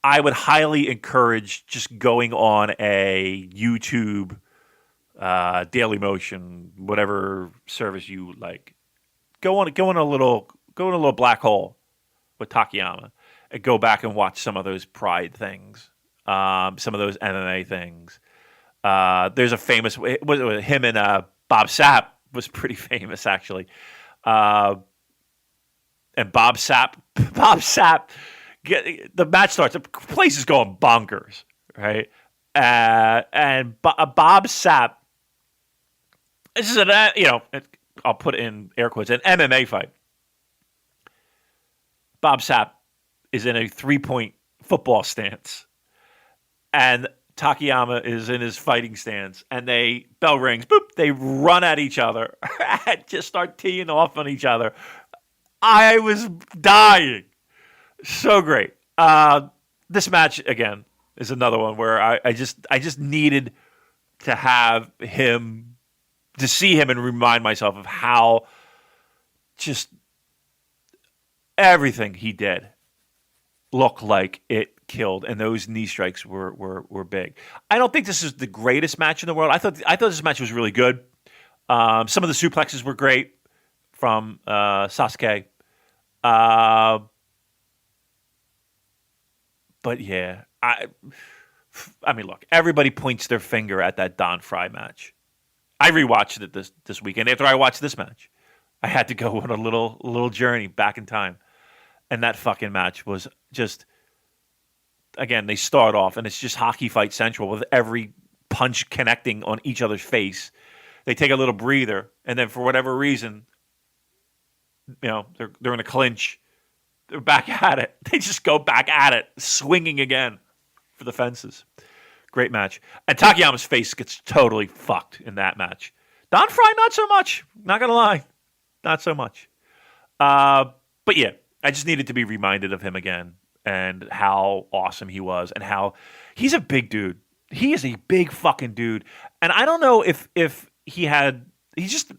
Speaker 3: I would highly encourage just going on a YouTube, Daily Motion, whatever service you like. Go in a little black hole with Takayama and go back and watch some of those Pride things, some of those MMA things. There's a famous him and Bob Sapp was pretty famous actually, and Bob Sapp, the match starts, the place is going bonkers, right? And Bob Sapp, this is I'll put in air quotes, an MMA fight. Bob Sapp is in a 3-point football stance, and Takayama is in his fighting stance, and bell rings, boop, they run at each other and just start teeing off on each other. I was dying. So great. This match, again, is another one where I just needed to have him, to see him and remind myself of how just everything he did looked like it killed, and those knee strikes were big. I don't think this is the greatest match in the world. I thought this match was really good. Some of the suplexes were great from Sasuke. But yeah, I mean, look, everybody points their finger at that Don Fry match. I rewatched it this weekend. After I watched this match, I had to go on a little journey back in time, and that fucking match was just. Again, they start off, and it's just Hockey Fight Central with every punch connecting on each other's face. They take a little breather, and then for whatever reason, they're in a clinch. They're back at it. They just go back at it, swinging again for the fences. Great match. And Takayama's face gets totally fucked in that match. Don Fry, not so much. Not going to lie. Not so much. But yeah, I just needed to be reminded of him again. And how awesome he was, and how he's a big dude. He is a big fucking dude. And I don't know if he's just,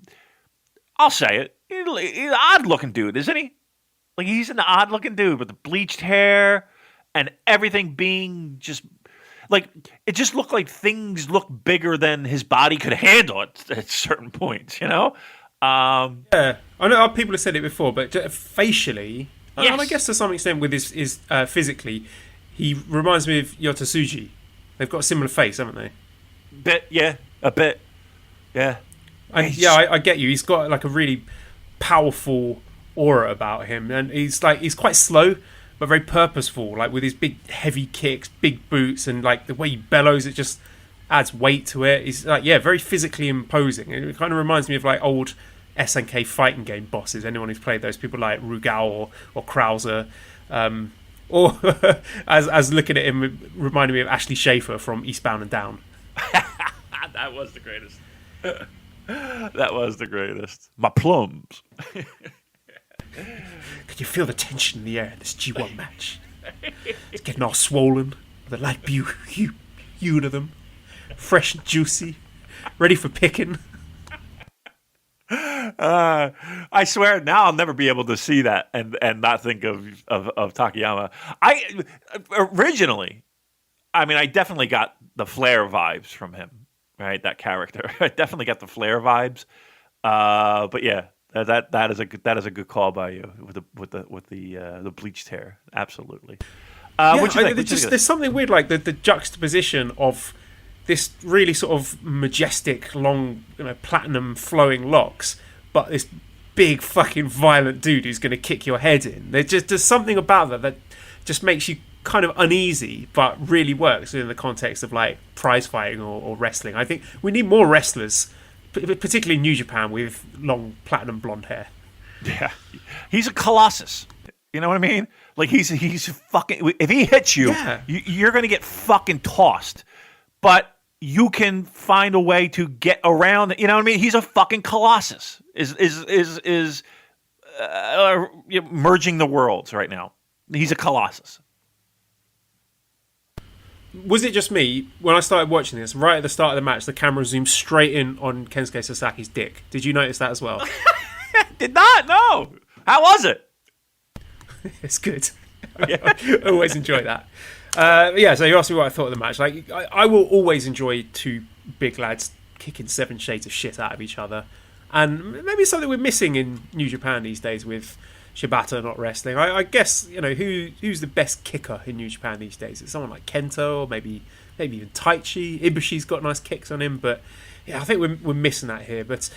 Speaker 3: I'll say it, he's an odd looking dude, isn't he? Like, he's an odd looking dude with the bleached hair and everything being just, like, it just looked like things look bigger than his body could handle at certain points, Yeah, I
Speaker 2: know people have said it before, but facially...
Speaker 3: Yes.
Speaker 2: And I guess to some extent with his physically, he reminds me of Yotasuji. They've got a similar face, haven't they?
Speaker 3: A bit. Yeah.
Speaker 2: And I get you. He's got like a really powerful aura about him, and he's quite slow but very purposeful. Like with his big heavy kicks, big boots, and like the way he bellows, it just adds weight to it. He's very physically imposing. It kind of reminds me of like old SNK fighting game bosses. Anyone who's played those, people like Rugal or Krauser, or as looking at him reminded me of Ashley Schaefer from Eastbound and Down.
Speaker 3: That was the greatest. That was the greatest. My plums.
Speaker 2: Could you feel the tension in the air in this G1 match? It's getting all swollen. The light hue to them, fresh and juicy, ready for picking.
Speaker 3: I swear now I'll never be able to see that and not think of Takayama. I originally, I definitely got the Flair vibes from him, right? That character, I definitely got the Flair vibes. But yeah, that is a good call by you with the bleached hair. Absolutely.
Speaker 2: There's something weird, like the juxtaposition of this really sort of majestic, long, platinum flowing locks, but this big fucking violent dude who's going to kick your head in. There's something about that just makes you kind of uneasy, but really works in the context of like prize fighting or wrestling. I think we need more wrestlers, particularly in New Japan, with long platinum blonde hair.
Speaker 3: Yeah, he's a colossus. You know what I mean? Like he's fucking. If he hits you, you're going to get fucking tossed. But you can find a way to get around. You know what I mean? He's a fucking colossus. Is merging the worlds right now. He's a colossus.
Speaker 2: Was it just me when I started watching this? Right at the start of the match, the camera zoomed straight in on Kensuke Sasaki's dick. Did you notice that as well?
Speaker 3: Did not. No. How was it?
Speaker 2: It's good. Yeah. I always enjoy that. So you asked me what I thought of the match. Like, I will always enjoy two big lads kicking 7 shades of shit out of each other, and maybe it's something we're missing in New Japan these days with Shibata not wrestling. I guess who's the best kicker in New Japan these days? It's someone like Kento, or maybe even Taichi. Ibushi's got nice kicks on him, but yeah, I think we're missing that here. But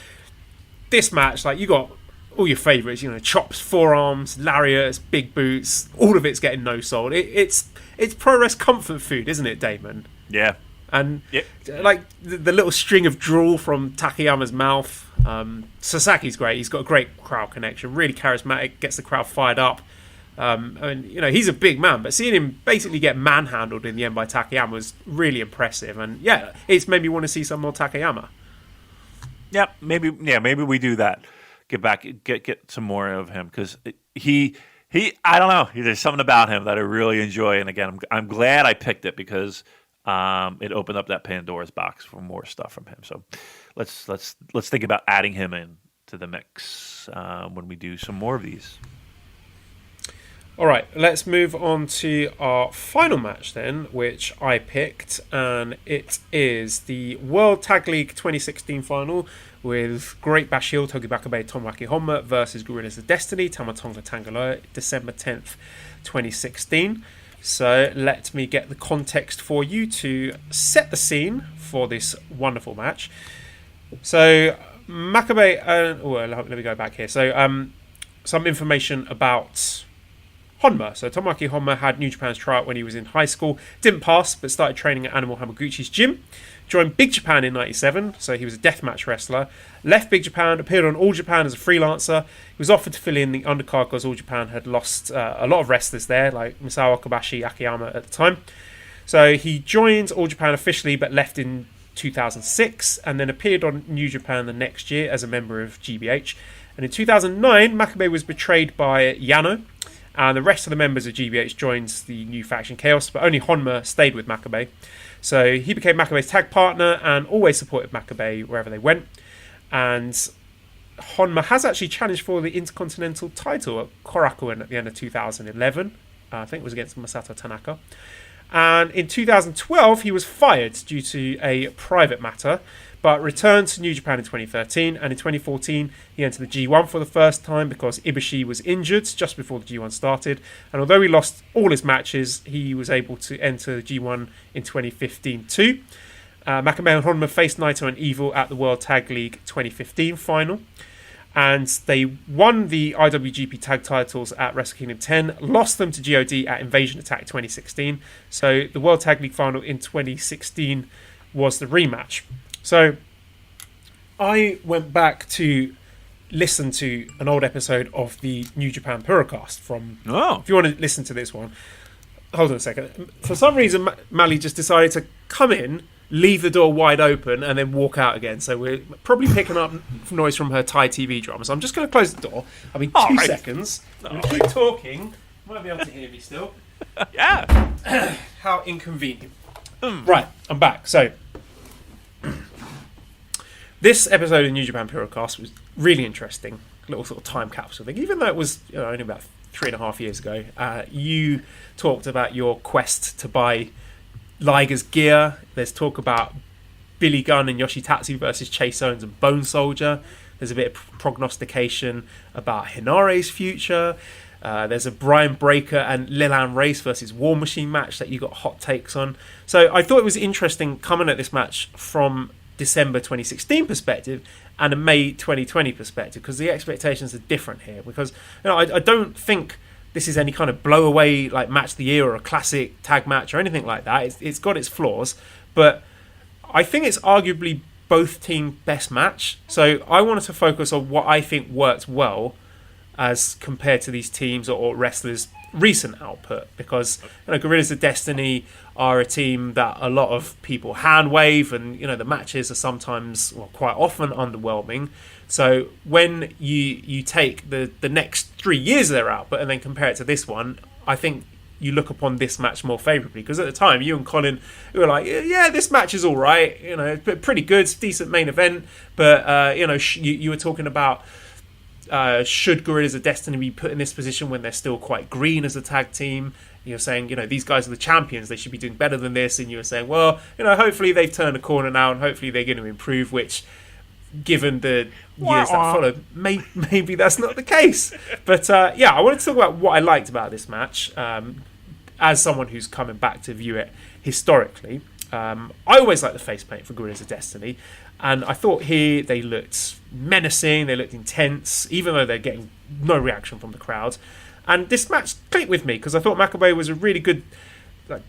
Speaker 2: this match, like, you got all your favourites, chops, forearms, lariats, big boots, all of it's getting no-sold. It's pro wrestling comfort food, isn't it, Damon?
Speaker 3: Yeah.
Speaker 2: And like the little string of drool from Takayama's mouth. Sasaki's great. He's got a great crowd connection, really charismatic, gets the crowd fired up. He's a big man, but seeing him basically get manhandled in the end by Takayama was really impressive. And yeah, it's made me want to see some more Takayama.
Speaker 3: Yep, maybe we do that. Get some more of him, because he I don't know. There's something about him that I really enjoy, and again, I'm glad I picked it because it opened up that Pandora's box for more stuff from him. So let's think about adding him in to the mix when we do some more of these.
Speaker 2: All right, let's move on to our final match then, which I picked, and it is the World Tag League 2016 final with Great Bash Heel, Togi Makabe, Tomoaki Honma versus Gorillas of Destiny, Tama Tonga Tangaloa, December 10th, 2016. So let me get the context for you to set the scene for this wonderful match. So Makabe, let me go back here. So some information about Honma. So Tomoaki Honma had New Japan's tryout when he was in high school, didn't pass, but started training at Animal Hamaguchi's gym. Joined Big Japan in 97, so he was a deathmatch wrestler. Left Big Japan, appeared on All Japan as a freelancer. He was offered to fill in the undercard because All Japan had lost a lot of wrestlers there, like Misao Okabashi, Akiyama at the time. So he joined All Japan officially, but left in 2006, and then appeared on New Japan the next year as a member of GBH. And in 2009, Makabe was betrayed by Yano, and the rest of the members of GBH joined the new faction Chaos, but only Honma stayed with Makabe. So he became Makabe's tag partner and always supported Makabe wherever they went. And Honma has actually challenged for the Intercontinental title at Korakuen at the end of 2011. I think it was against Masato Tanaka. And in 2012, he was fired due to a private matter, but returned to New Japan in 2013. And in 2014, he entered the G1 for the first time because Ibushi was injured just before the G1 started. And although he lost all his matches, he was able to enter the G1 in 2015 too. Makabe and Honma faced Naito and Evil at the World Tag League 2015 final. And they won the IWGP tag titles at Wrestle Kingdom 10, lost them to GOD at Invasion Attack 2016. So the World Tag League final in 2016 was the rematch. So I went back to listen to an old episode of the New Japan Purocast from...
Speaker 3: Oh.
Speaker 2: If you want to listen to this one, hold on a second. For some reason, Mally just decided to come in, leave the door wide open, and then walk out again. So we're probably picking up noise from her Thai TV drama. So I'm just going to close the door. I'll be two seconds. I'm going to keep talking. You might be able to hear me still.
Speaker 3: Yeah.
Speaker 2: How inconvenient. Right, I'm back. So this episode of New Japan Purocast was really interesting. A little sort of time capsule thing. Even though it was only about 3.5 years ago, you talked about your quest to buy Liger's gear. There's talk about Billy Gunn and Yoshitatsu versus Chase Owens and Bone Soldier. There's a bit of prognostication about Hinare's future. There's a Brian Breaker and Leland Race versus War Machine match that you got hot takes on. So I thought it was interesting coming at this match from December 2016 perspective and a May 2020 perspective, because the expectations are different here. Because I don't think this is any kind of blow away like match of the year or a classic tag match or anything like that. It's got its flaws, but I think it's arguably both team best match. So I wanted to focus on what I think worked well as compared to these teams or wrestlers' recent output, because Gorillas of Destiny are a team that a lot of people hand wave, and the matches are sometimes, quite often, underwhelming. So when you take the next 3 years of their output and then compare it to this one, I think you look upon this match more favourably, because at the time you and Colin were like, yeah, this match is all right, pretty good, it's a decent main event, but you were talking about should Gorillas of Destiny be put in this position when they're still quite green as a tag team? You're saying, these guys are the champions, they should be doing better than this. And you were saying, well, hopefully they've turned a corner now and hopefully they're going to improve, which, given the years that followed, maybe that's not the case. But I wanted to talk about what I liked about this match as someone who's coming back to view it historically. I always like the face paint for Gorillas of Destiny, and I thought here they looked menacing, they looked intense, even though they're getting no reaction from the crowd. And this match clicked with me because I thought Makabe was a really good,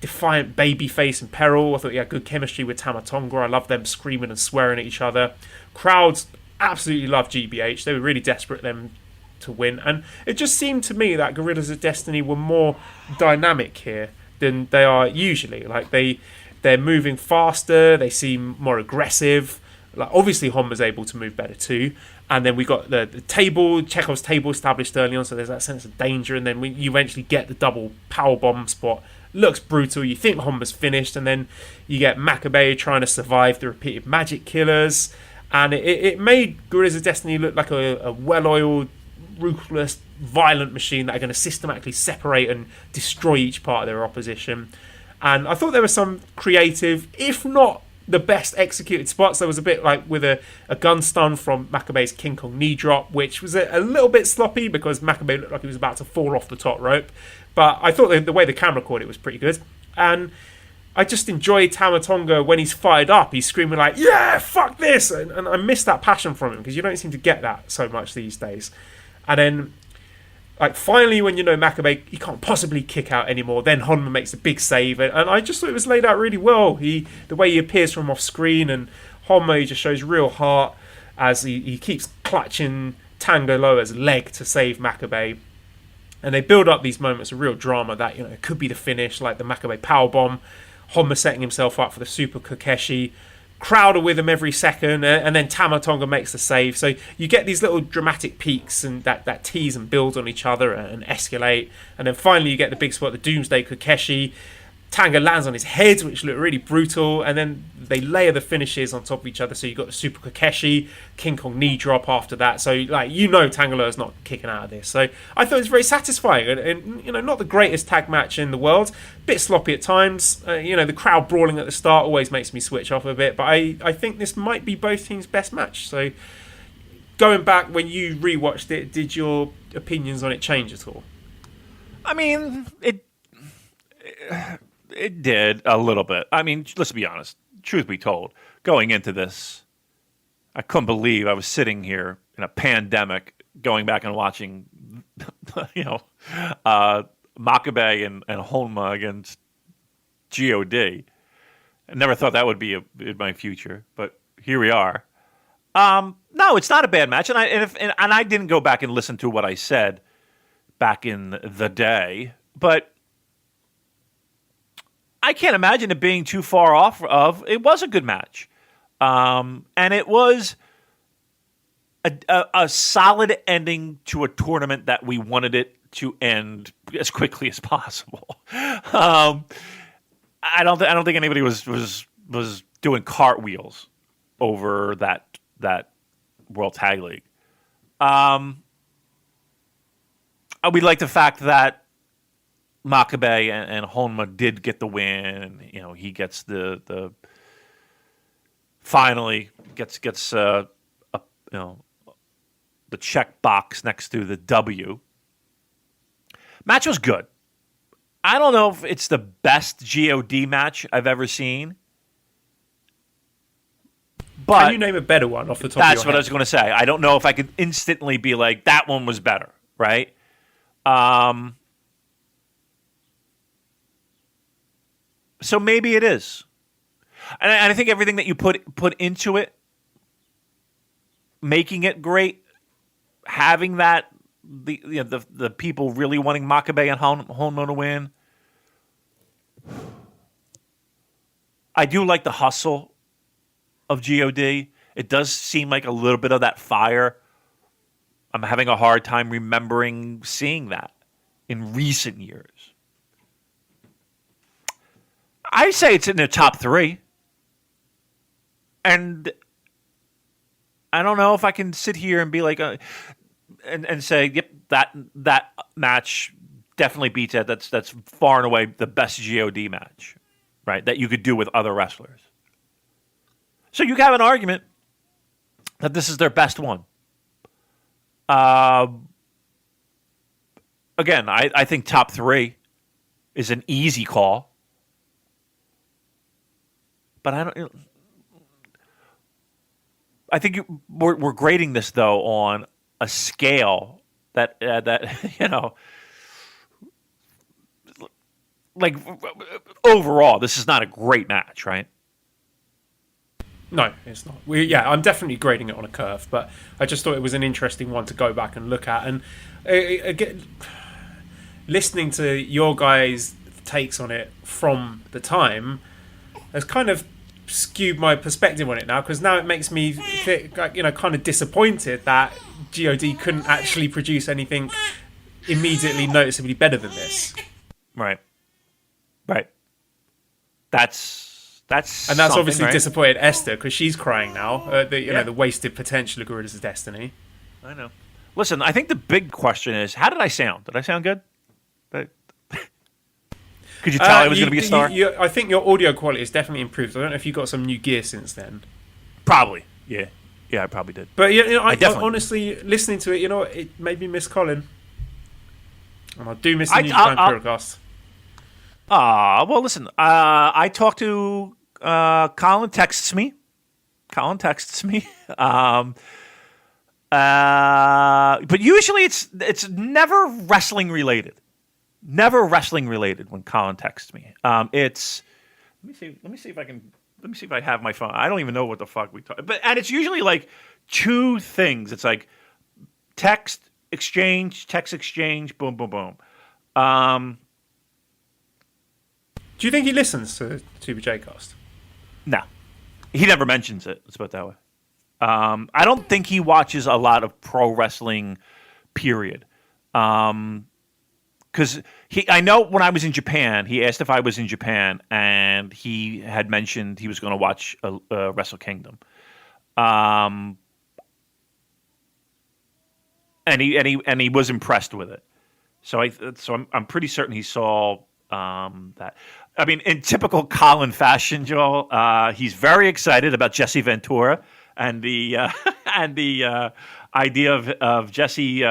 Speaker 2: defiant baby face in peril. I thought he had good chemistry with Tama Tonga. I loved them screaming and swearing at each other. Crowds absolutely loved GBH. They were really desperate them to win, and it just seemed to me that Gorillas of Destiny were more dynamic here than they are usually. They're moving faster, they seem more aggressive. Obviously Honma's able to move better too, and then we got the table, Chekhov's table established early on, so there's that sense of danger, and then you eventually get the double powerbomb spot. Looks brutal, you think Honma's finished, and then you get Makabe trying to survive the repeated magic killers, and it made Gorillas of Destiny look like a well-oiled ruthless, violent machine that are going to systematically separate and destroy each part of their opposition. And I thought there were some creative, if not the best executed spots. There was a bit like with a gun stun from Makabe's King Kong knee drop, which was a little bit sloppy because Makabe looked like he was about to fall off the top rope. But I thought the way the camera caught it was pretty good. And I just enjoy Tama Tonga when he's fired up. He's screaming like, yeah, fuck this! And I miss that passion from him because you don't seem to get that so much these days. And then, like, finally, when you know Makabe, he can't possibly kick out anymore, then Honma makes a big save. And I just thought it was laid out really well. The way he appears from off screen, and Honma just shows real heart as he keeps clutching Tanga Loa's leg to save Makabe. And they build up these moments of real drama that, you know, it could be the finish, like the Makabe powerbomb, Honma setting himself up for the Super Kokeshi, Crowder with him every second, and then Tama Tonga makes the save. So you get these little dramatic peaks and that tease and build on each other and escalate. And then finally you get the big spot, the Doomsday Kokeshi. Tanga lands on his head, which looked really brutal, and then they layer the finishes on top of each other. So you got the Super Kokeshi, King Kong knee drop after that. So like Tangaloa's not kicking out of this. So I thought it was very satisfying, and not the greatest tag match in the world. Bit sloppy at times. The crowd brawling at the start always makes me switch off a bit. But I think this might be both teams' best match. So going back when you rewatched it, did your opinions on it change at all?
Speaker 3: I mean, It did a little bit. I mean, let's be honest. Truth be told, going into this, I couldn't believe I was sitting here in a pandemic, going back and watching, Makabe and Honma against God. I never thought that would be in my future, but here we are. No, it's not a bad match, and I didn't go back and listen to what I said back in the day, but I can't imagine it being too far off of. It was a good match. And it was a solid ending to a tournament that we wanted it to end as quickly as possible. I don't think anybody was doing cartwheels over that World Tag League. We like the fact that Makabe and Honma did get the win. He gets the finally gets the check box next to the W. Match was good. I don't know if it's the best God match I've ever seen, but
Speaker 2: can you name a better one off the top of your head?
Speaker 3: That's what I was going to say. I don't know if I could instantly be like, that one was better, right? So maybe it is, and I think everything that you put into it, making it great, having that the people really wanting Makabe and Honma to win. I do like the hustle of God. It does seem like a little bit of that fire. I'm having a hard time remembering seeing that in recent years. I say it's in the top 3. And I don't know if I can sit here and be like, and say, yep, that match definitely beats it. That's far and away the best God match, right? That you could do with other wrestlers. So you have an argument that this is their best one. Again, I think top 3 is an easy call. But I think we're grading this though on a scale that like overall, this is not a great match, right?
Speaker 2: No, it's not. I'm definitely grading it on a curve, but I just thought it was an interesting one to go back and look at. And again, listening to your guys' takes on it from the time has kind of skewed my perspective on it now, because now it makes me kind of disappointed that God couldn't actually produce anything immediately noticeably better than this.
Speaker 3: Right. That's
Speaker 2: obviously
Speaker 3: right?
Speaker 2: disappointed Esther, because she's crying now. The wasted potential of Gorillas' Destiny.
Speaker 3: I know. Listen, I think the big question is, how did I sound? Did I sound good? Could you tell I was going to be a star?
Speaker 2: I think your audio quality has definitely improved. I don't know if you got some new gear since then.
Speaker 3: Probably, yeah. Yeah, I probably did.
Speaker 2: But I
Speaker 3: definitely
Speaker 2: honestly, listening to it, it made me miss Colin. And I do miss the New Japan podcast.
Speaker 3: Well, listen, I talked to Colin texts me. But usually it's never wrestling related. Never wrestling related when Colin texts me. It's let me see if I have my phone. I don't even know what the fuck we talk. And it's usually like two things. It's like text exchange, boom, boom, boom.
Speaker 2: Do you think he listens to TBJ Cast?
Speaker 3: No, he never mentions it. Let's put it that way. I don't think he watches a lot of pro wrestling. Period. Because I know when I was in Japan, he asked if I was in Japan, and he had mentioned he was going to watch Wrestle Kingdom, and he was impressed with it. So I'm pretty certain he saw that. I mean, in typical Colin fashion, Joel, he's very excited about Jesse Ventura and the idea of Jesse.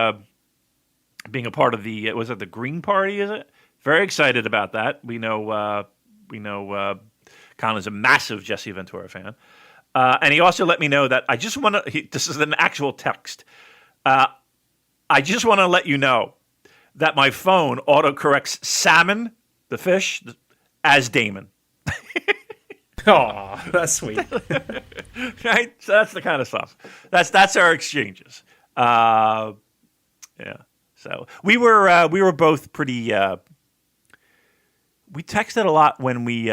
Speaker 3: Being a part of the was it the Green Party? Is it very excited about that? We know Colin is a massive Jesse Ventura fan, and he also let me know that I just want to. This is an actual text. I just want to let you know that my phone autocorrects salmon, the fish, as Damon.
Speaker 2: Oh, that's sweet.
Speaker 3: Right? So that's the kind of stuff. That's our exchanges. Yeah. So we were both pretty. We texted a lot when we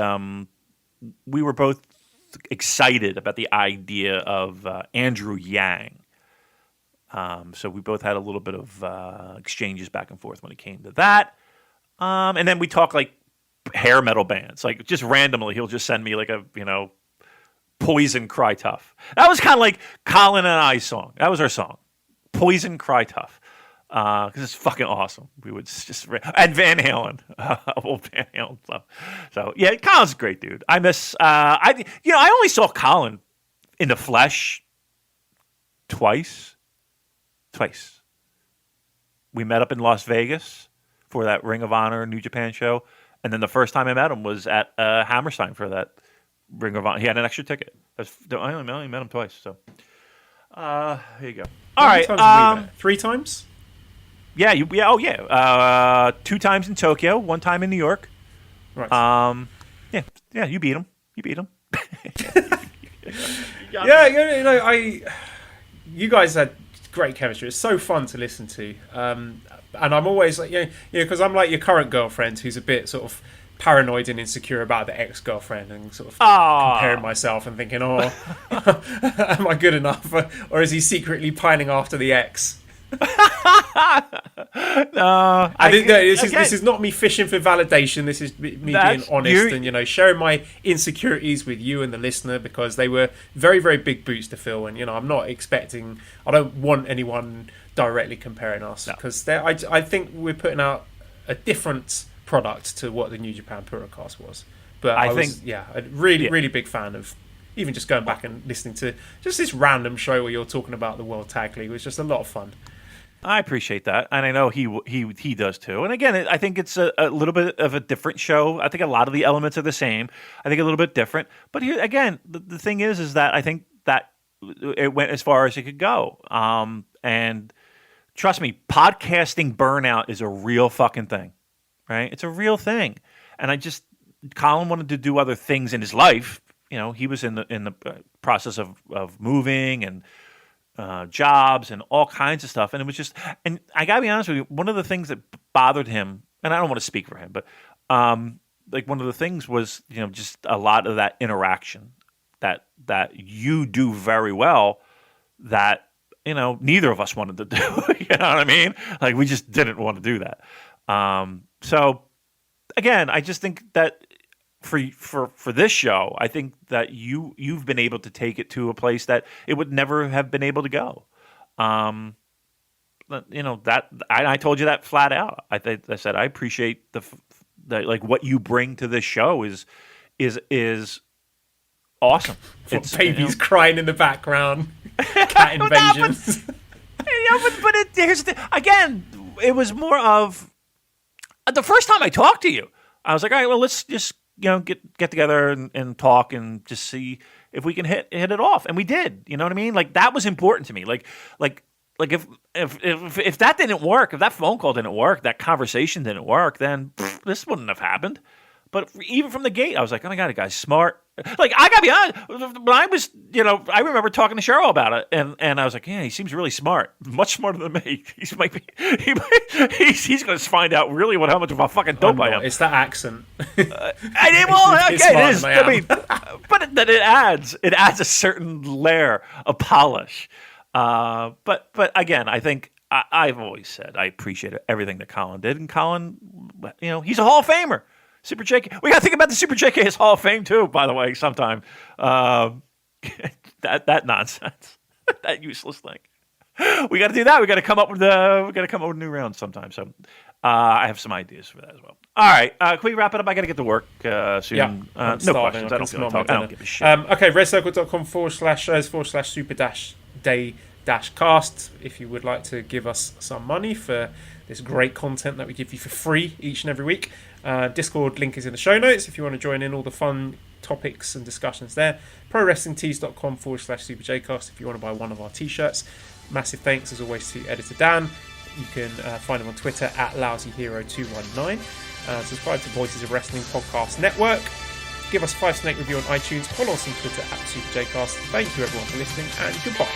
Speaker 3: were both excited about the idea of Andrew Yang. So we both had a little bit of exchanges back and forth when it came to that. And then we talk like hair metal bands, like just randomly. He'll just send me like a Poison Cry Tough. That was kind of like Colin and I's song. That was our song, Poison Cry Tough. Because it's fucking awesome. We would just and Van Halen, old Van Halen stuff. So yeah, Colin's a great dude. I miss. I only saw Colin in the flesh twice. We met up in Las Vegas for that Ring of Honor New Japan show, and then the first time I met him was at Hammerstein for that Ring of Honor. He had an extra ticket. I only met him twice. So here you go. All right,
Speaker 2: 3 times.
Speaker 3: Yeah, 2 times in Tokyo, 1 time in New York.
Speaker 2: Right.
Speaker 3: Yeah, you beat him.
Speaker 2: You guys had great chemistry. It's so fun to listen to. And I'm always like, because I'm like your current girlfriend who's a bit sort of paranoid and insecure about the ex-girlfriend and sort of comparing myself and thinking, am I good enough? Or is he secretly pining after the ex?
Speaker 3: No,
Speaker 2: this is not me fishing for validation. This is me being honest and sharing my insecurities with you and the listener, because they were very, very big boots to fill. And I'm not expecting. I don't want anyone directly comparing us, because I think we're putting out a different product to what the New Japan Purocast was. But I think a really big fan of. Even just going back and listening to just this random show where you're talking about the World Tag League was just a lot of fun.
Speaker 3: I appreciate that, and I know he does too. And again, I think it's a little bit of a different show. I think a lot of the elements are the same. I think a little bit different. But here again, the thing is that I think that it went as far as it could go. And trust me, podcasting burnout is a real fucking thing, right? It's a real thing. And Colin wanted to do other things in his life. He was in the process of moving and jobs and all kinds of stuff, and it was just. And I gotta be honest with you, one of the things that bothered him, and I don't want to speak for him, but like one of the things was just a lot of that interaction that you do very well that neither of us wanted to do. You know what I mean? Like we just didn't want to do that. So again, I just think that. For this show, I think that you've been able to take it to a place that it would never have been able to go. that I told you that flat out. I said I appreciate the like what you bring to this show is awesome.
Speaker 2: It's babies crying in the background, cat invasions.
Speaker 3: But here's the thing. Again, it was more of the first time I talked to you. I was like, all right, well, let's just get together and talk and just see if we can hit it off, and we did. You know what I mean? Like that was important to me. Like if that didn't work, if that phone call didn't work, that conversation didn't work, then this wouldn't have happened. But even from the gate, I was like, oh my God, the guy's smart. Like, I gotta be honest, when I was, I remember talking to Cheryl about it, and I was like, yeah, he seems really smart, much smarter than me. He's going to find out really how much of a fucking dope I am.
Speaker 2: It's that accent.
Speaker 3: It is. I mean, but then it adds a certain layer of polish. But again, I think I've always said I appreciate everything that Colin did, and Colin, he's a Hall of Famer. Super JK. We got to think about the Super JK's Hall of Fame too, by the way, sometime. That nonsense, that useless thing. We got to do that. We got to come up with a new round sometime. So I have some ideas for that as well. All right, can we wrap it up? I got to get to work soon.
Speaker 2: Yeah,
Speaker 3: no questions. I don't feel like talking. I don't give a shit.
Speaker 2: Okay, redcircle.com/shows/super-day-cast. If you would like to give us some money for this great content that we give you for free each and every week. Discord link is in the show notes if you want to join in all the fun topics and discussions there. ProWrestlingTees.com/SuperJcast if you want to buy one of our t-shirts. Massive thanks as always to editor Dan. You can find him on Twitter at LousyHero219. Subscribe to Voices of Wrestling Podcast Network. Give us a 5-snake review on iTunes. Follow us on Twitter at SuperJcast. Thank you everyone for listening, and goodbye.